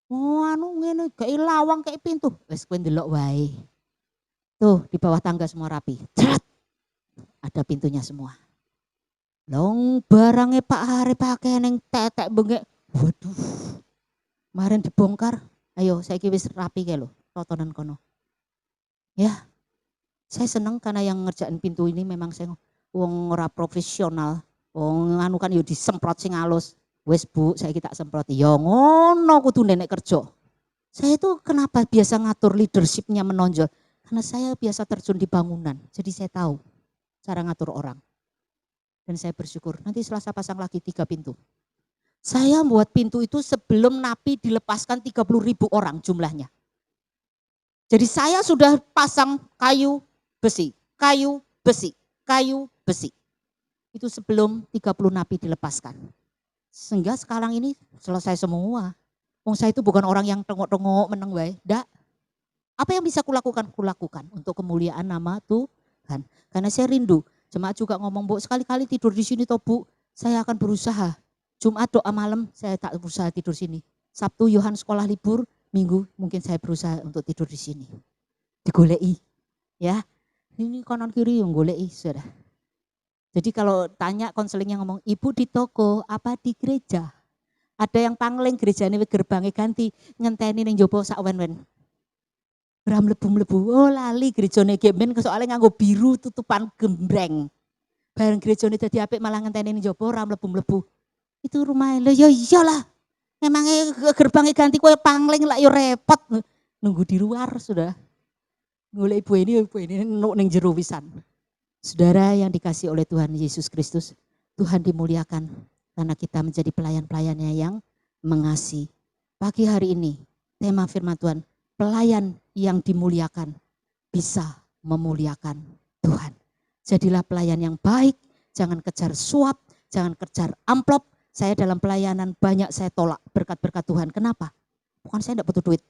Oh, ngene kayak lawang kayak pintu. Wes kowe ndelok wae. Tuh di bawah tangga semua rapi. Cerat. Ada pintunya semua. Long barangnya Pak Hari pakai neng tetek bengek. Waduh. Kemarin dibongkar. Ayo saya wis rapi kayak lo. Totonan kono. Ya. Saya senang karena yang ngerjain pintu ini memang saya wong ora profesional. Wong anu kan yo disemprot sing halus. Wes Bu, saya kita semprot. Ya ngono kudu nenek kerja. Saya itu kenapa biasa ngatur leadershipnya menonjol? Karena saya biasa terjun di bangunan. Jadi saya tahu cara ngatur orang. Dan saya bersyukur nanti Selasa pasang lagi 3 pintu. Saya buat pintu itu sebelum napi dilepaskan 30.000 orang jumlahnya. Jadi saya sudah pasang kayu, besi, kayu, besi, kayu, besi. Itu sebelum 30 napi dilepaskan. Sehingga sekarang ini selesai semua. Wong saya itu bukan orang yang tengok-tengok meneng wae, ndak. Apa yang bisa kulakukan? Kulakukan untuk kemuliaan nama Tuhan. Karena saya rindu. Jemaat juga ngomong, Bu, sekali-kali tidur di sini toh Bu, saya akan berusaha. Jumat doa malam saya tak berusaha tidur sini. Sabtu Yohan sekolah libur, Minggu mungkin saya berusaha untuk tidur di sini. Digolei. Ya. Ini kanan kiri yang golei, Saudara. Jadi kalau tanya konselingnya ngomong, Ibu di toko apa di gereja? Ada yang pangling gerejane gerbangnya ganti, ngenteni ning jopo sak wen-wen. Ram mlebu-mlebu, oh lali gerejane gemen soalnya nganggo biru tutupan gembreng. Bareng gerejane dadi apik malah ngenteni ning jopo ram mlebu-mlebu. Itu rumahnya, ya iyalah. Memangnya gerbangnya ganti kue pangling lah, ya repot. Nunggu di luar sudah. Golek ibu ini nuk ning jero wisan. Saudara yang dikasih oleh Tuhan Yesus Kristus, Tuhan dimuliakan karena kita menjadi pelayan-pelayannya yang mengasihi. Pagi hari ini, tema firman Tuhan, pelayan yang dimuliakan bisa memuliakan Tuhan. Jadilah pelayan yang baik, jangan kejar suap, jangan kejar amplop. Saya dalam pelayanan banyak saya tolak berkat-berkat Tuhan. Kenapa? Bukan saya tidak butuh duit.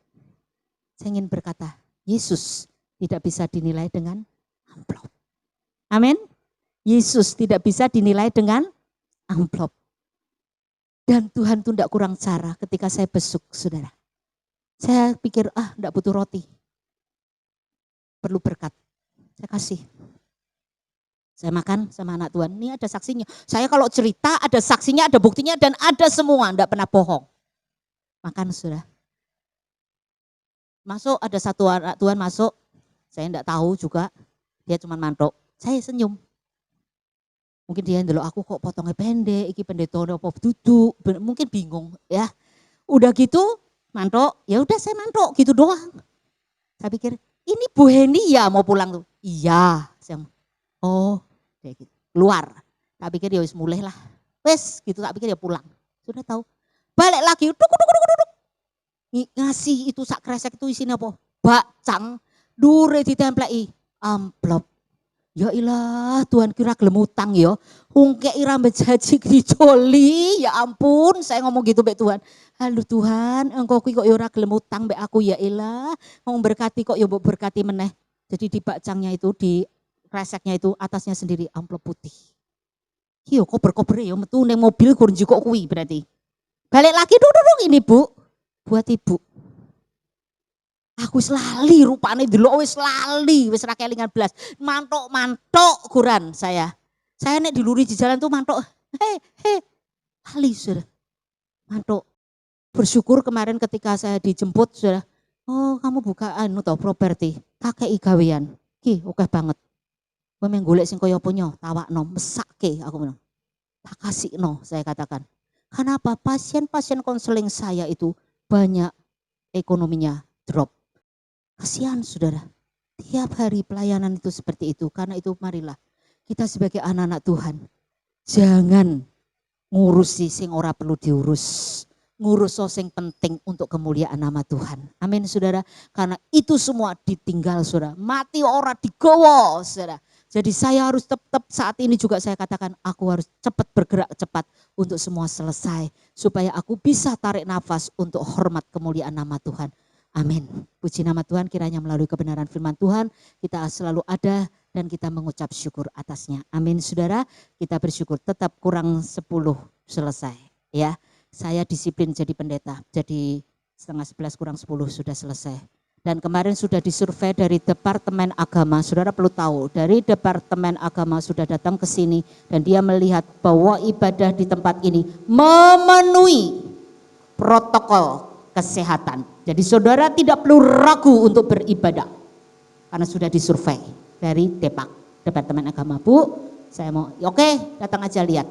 Saya ingin berkata, Yesus tidak bisa dinilai dengan amplop. Amin. Yesus tidak bisa dinilai dengan amplop. Dan Tuhan itu tidak kurang cara ketika saya besuk, saudara. Saya pikir, tidak butuh roti. Perlu berkat. Saya kasih. Saya makan sama anak Tuhan, ini ada saksinya. Saya kalau cerita ada saksinya, ada buktinya, dan ada semua, tidak pernah bohong. Makan sudah. Masuk, ada satu anak Tuhan masuk, saya tidak tahu juga, dia cuma mantok. Saya senyum. Mungkin dia ndelok aku kok potongnya pendek, iki pendeta apa duduk, mungkin bingung ya. Udah gitu, mantok, ya udah saya mantok gitu doang. Saya pikir, ini Bu Heni ya mau pulang tuh. Iya, saya oh, kayak gitu. Keluar. Tak pikir ya wis mulai lah. Wes gitu tak pikir ya pulang. Sudah tahu. Balik lagi. Duk. ngasih itu sak kresek itu isinya apa? Bakcang, dure ditempleki amplop. Ya ilah, Tuhan kira gelem utang ya. Ungkek ira bejaji dijoli, ya ampun, saya ngomong gitu mbek Tuhan. Halo Tuhan, engkau kuwi kok ya ora gelem utang mbek aku ya ilah. Ngomong berkati kok ya mbok berkati meneh. Jadi di bakcangnya itu, di kreseknya itu atasnya sendiri amplop putih. Iya kober-kober ya metu ning mobil kurang kok kuwi berarti. Balik lagi duduk ini Bu, buat Ibu. Aku wis lali rupane delok wis lali, wis ra kelingan blas. Mantuk-mantuk kuran saya. Saya nek diluri di jalan tuh mantuk. He, lali sudah. Mantuk. Bersyukur kemarin ketika saya dijemput sudah. Oh, kamu buka anu to properti. Kakei gawean. Ki, oke banget. Kowe meng golek sing kaya apa nyo, tawakno, mesake aku bilang. Tak kasihno, saya katakan. Kenapa pasien-pasien konseling saya itu banyak ekonominya drop. Kasihan saudara, tiap hari pelayanan itu seperti itu. Karena itu marilah kita sebagai anak-anak Tuhan, jangan ngurusi sing ora perlu diurus. Ngurus sing penting untuk kemuliaan nama Tuhan. Amin saudara, karena itu semua ditinggal saudara. Mati ora digowo saudara. Jadi saya harus tetap saat ini juga saya katakan aku harus cepat bergerak cepat untuk semua selesai. Supaya aku bisa tarik nafas untuk hormat kemuliaan nama Tuhan. Amin. Puji nama Tuhan, kiranya melalui kebenaran firman Tuhan kita selalu ada dan kita mengucap syukur atasnya. Amin saudara, kita bersyukur tetap kurang 10 selesai ya. Saya disiplin jadi pendeta, jadi 10:30 kurang 10 sudah selesai. Dan kemarin sudah disurvei dari Departemen Agama, saudara perlu tahu, dari Departemen Agama sudah datang ke sini dan dia melihat bahwa ibadah di tempat ini memenuhi protokol kesehatan. Jadi saudara tidak perlu ragu untuk beribadah karena sudah disurvei dari Departemen Agama. Bu, saya mau, oke, datang aja lihat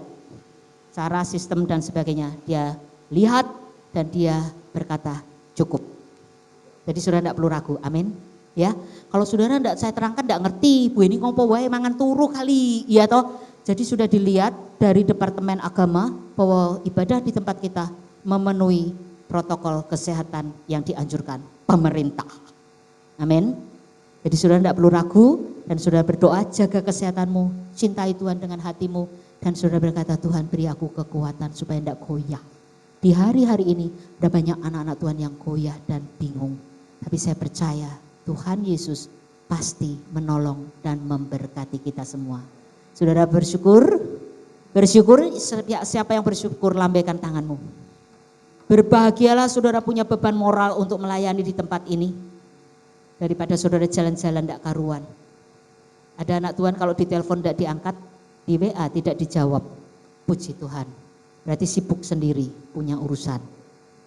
cara sistem dan sebagainya. Dia lihat dan dia berkata cukup. Jadi saudara tidak perlu ragu, amin. Ya, kalau saudara tidak saya terangkan tidak ngerti, Bu ini ngopo wae mangan turu kali, ya toh. Jadi sudah dilihat dari Departemen Agama bahwa ibadah di tempat kita memenuhi protokol kesehatan yang dianjurkan pemerintah. Amin. Jadi saudara tidak perlu ragu dan saudara berdoa jaga kesehatanmu, cintai Tuhan dengan hatimu dan saudara berkata Tuhan beri aku kekuatan supaya tidak goyah. Di hari-hari ini ada banyak anak-anak Tuhan yang goyah dan bingung. Tapi saya percaya Tuhan Yesus pasti menolong dan memberkati kita semua. Saudara bersyukur? Bersyukur, siapa yang bersyukur lambaikan tanganmu. Berbahagialah saudara punya beban moral untuk melayani di tempat ini. Daripada saudara jalan-jalan tidak karuan. Ada anak Tuhan kalau ditelepon tidak diangkat, di WA tidak dijawab. Puji Tuhan. Berarti sibuk sendiri, punya urusan.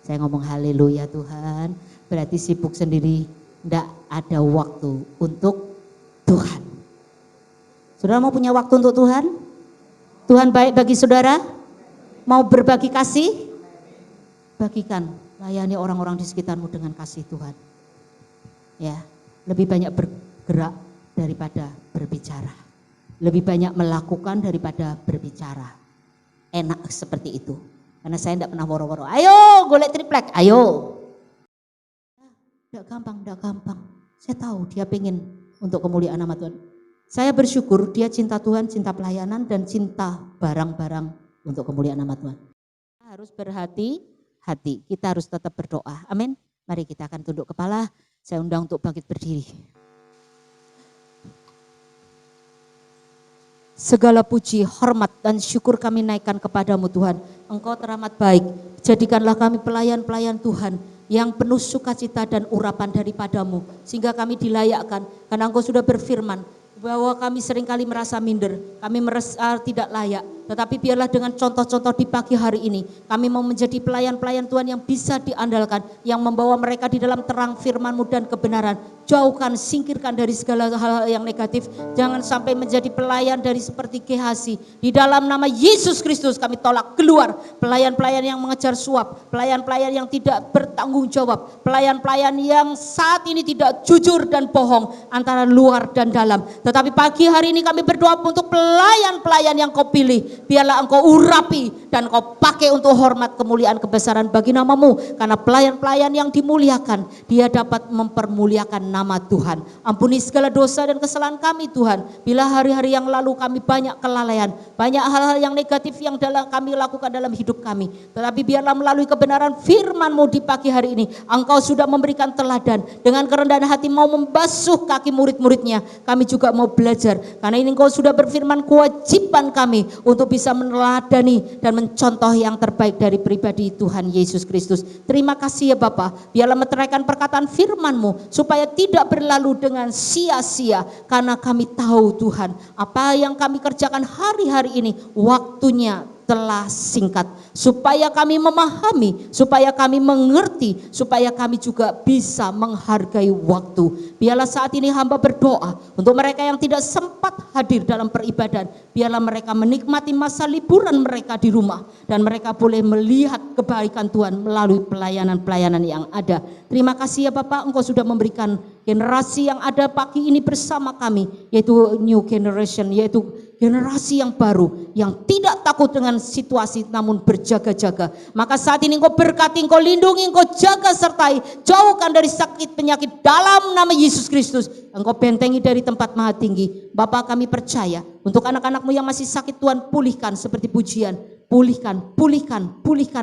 Saya ngomong haleluya Tuhan. Berarti sibuk sendiri, tidak ada waktu untuk Tuhan. Saudara mau punya waktu untuk Tuhan? Tuhan baik bagi saudara? Mau berbagi kasih? Bagikan, layani orang-orang di sekitarmu dengan kasih Tuhan. Ya, lebih banyak bergerak daripada berbicara. Lebih banyak melakukan daripada berbicara. Enak seperti itu. Karena saya tidak pernah woro-woro. Ayo golek triplek, ayo. Tidak gampang. Saya tahu dia pengen untuk kemuliaan nama Tuhan. Saya bersyukur dia cinta Tuhan, cinta pelayanan dan cinta barang-barang untuk kemuliaan nama Tuhan. Kita harus berhati-hati, kita harus tetap berdoa. Amin. Mari kita akan tunduk kepala. Saya undang untuk bangkit berdiri. Segala puji, hormat dan syukur kami naikkan kepadamu Tuhan. Engkau teramat baik. Jadikanlah kami pelayan-pelayan Tuhan yang penuh sukacita dan urapan daripadamu. Sehingga kami dilayakkan. Karena Engkau sudah berfirman bahwa kami seringkali merasa minder. Kami merasa tidak layak. Tetapi biarlah dengan contoh-contoh di pagi hari ini. Kami mau menjadi pelayan-pelayan Tuhan yang bisa diandalkan. Yang membawa mereka di dalam terang firman-Mu dan kebenaran. Jauhkan, singkirkan dari segala hal-hal yang negatif. Jangan sampai menjadi pelayan dari seperti Gehazi. Di dalam nama Yesus Kristus kami tolak keluar. Pelayan-pelayan yang mengejar suap. Pelayan-pelayan yang tidak bertanggung jawab. Pelayan-pelayan yang saat ini tidak jujur dan bohong. Antara luar dan dalam. Tetapi pagi hari ini kami berdoa untuk pelayan-pelayan yang Kau pilih. biarlah Engkau urapi dan Engkau pakai untuk hormat, kemuliaan, kebesaran bagi nama-Mu. Karena pelayan-pelayan yang dimuliakan, dia dapat mempermuliakan nama Tuhan. Ampuni segala dosa dan kesalahan kami Tuhan. Bila hari-hari yang lalu kami banyak kelalaian, banyak hal-hal yang negatif yang kami lakukan dalam hidup kami. Tetapi biarlah melalui kebenaran firman-Mu di pagi hari ini, Engkau sudah memberikan teladan. Dengan kerendahan hati mau membasuh kaki murid-muridnya, kami juga mau belajar. Karena ini Engkau sudah berfirman, kewajiban kami untuk bisa meneladani dan mencontoh yang terbaik dari pribadi Tuhan Yesus Kristus. Terima kasih ya Bapa, biarlah meteraikan perkataan firman-Mu supaya tidak berlalu dengan sia-sia. Karena kami tahu Tuhan, apa yang kami kerjakan hari-hari ini waktunya telah singkat, supaya kami memahami, supaya kami mengerti, supaya kami juga bisa menghargai waktu. Biarlah saat ini hamba berdoa untuk mereka yang tidak sempat hadir dalam peribadahan, biarlah mereka menikmati masa liburan mereka di rumah, dan mereka boleh melihat kebaikan Tuhan melalui pelayanan-pelayanan yang ada. Terima kasih ya Bapak, Engkau sudah memberikan generasi yang ada pagi ini bersama kami, yaitu new generation, yaitu generasi yang baru, yang tidak takut dengan situasi namun berjaga-jaga. Maka saat ini Engkau berkati, Engkau lindungi, Engkau jaga sertai, jauhkan dari sakit penyakit dalam nama Yesus Kristus. Engkau bentengi dari tempat maha tinggi. Bapa, kami percaya untuk anak-anak-Mu yang masih sakit, Tuhan pulihkan seperti pujian. Pulihkan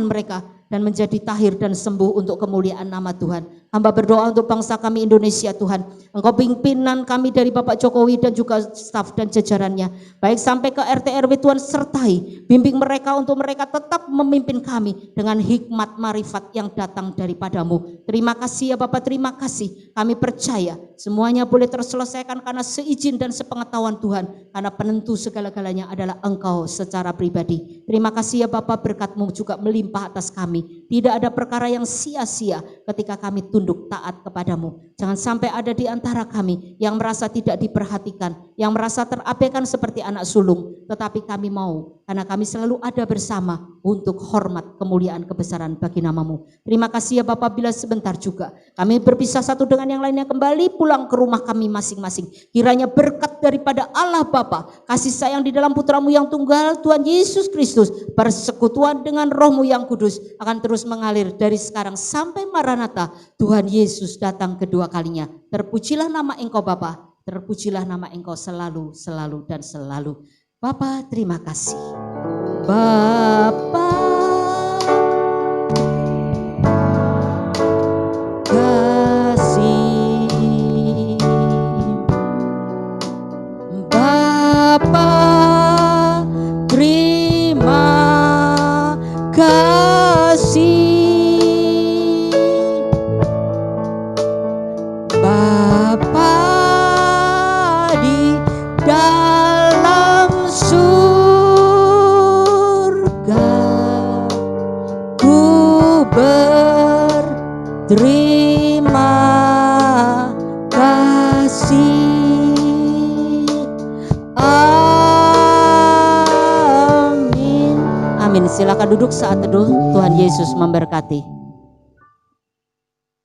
mereka dan menjadi tahir dan sembuh untuk kemuliaan nama Tuhan. Hamba berdoa untuk bangsa kami Indonesia Tuhan. Engkau pimpinan kami dari Bapak Jokowi dan juga staf dan jajarannya. Baik sampai ke RT RW Tuhan sertai. Bimbing mereka untuk mereka tetap memimpin kami dengan hikmat marifat yang datang daripada-Mu. Terima kasih ya Bapak, terima kasih. Kami percaya semuanya boleh terselesaikan karena seizin dan sepengetahuan Tuhan. Karena penentu segala-galanya adalah Engkau secara pribadi. Terima kasih ya Bapak, berkat-Mu juga melimpah atas kami. Tidak ada perkara yang sia-sia ketika kami tunduk taat kepadamu. Jangan sampai ada di antara kami yang merasa tidak diperhatikan, yang merasa terabaikan seperti anak sulung. Tetapi kami mau, karena kami selalu ada bersama untuk hormat, kemuliaan, kebesaran bagi nama-Mu. Terima kasih ya Bapak, bila sebentar juga kami berpisah satu dengan yang lainnya kembali pulang ke rumah kami masing-masing. Kiranya berkat daripada Allah Bapa, kasih sayang di dalam putra-Mu yang tunggal Tuhan Yesus Kristus, persekutuan dengan Roh-Mu yang kudus akan terus mengalir dari sekarang sampai Maranatha. Tuhan Yesus datang kedua kalinya. Terpujilah nama Engkau Bapa, terpujilah nama Engkau selalu, selalu dan selalu. Bapa, terima kasih. Bapa kasih, Bapa terima kasih. Bapa di dalam surga, ku berterima kasih. Amin. Amin. Silakan duduk saat teduh. Tuhan Yesus memberkati.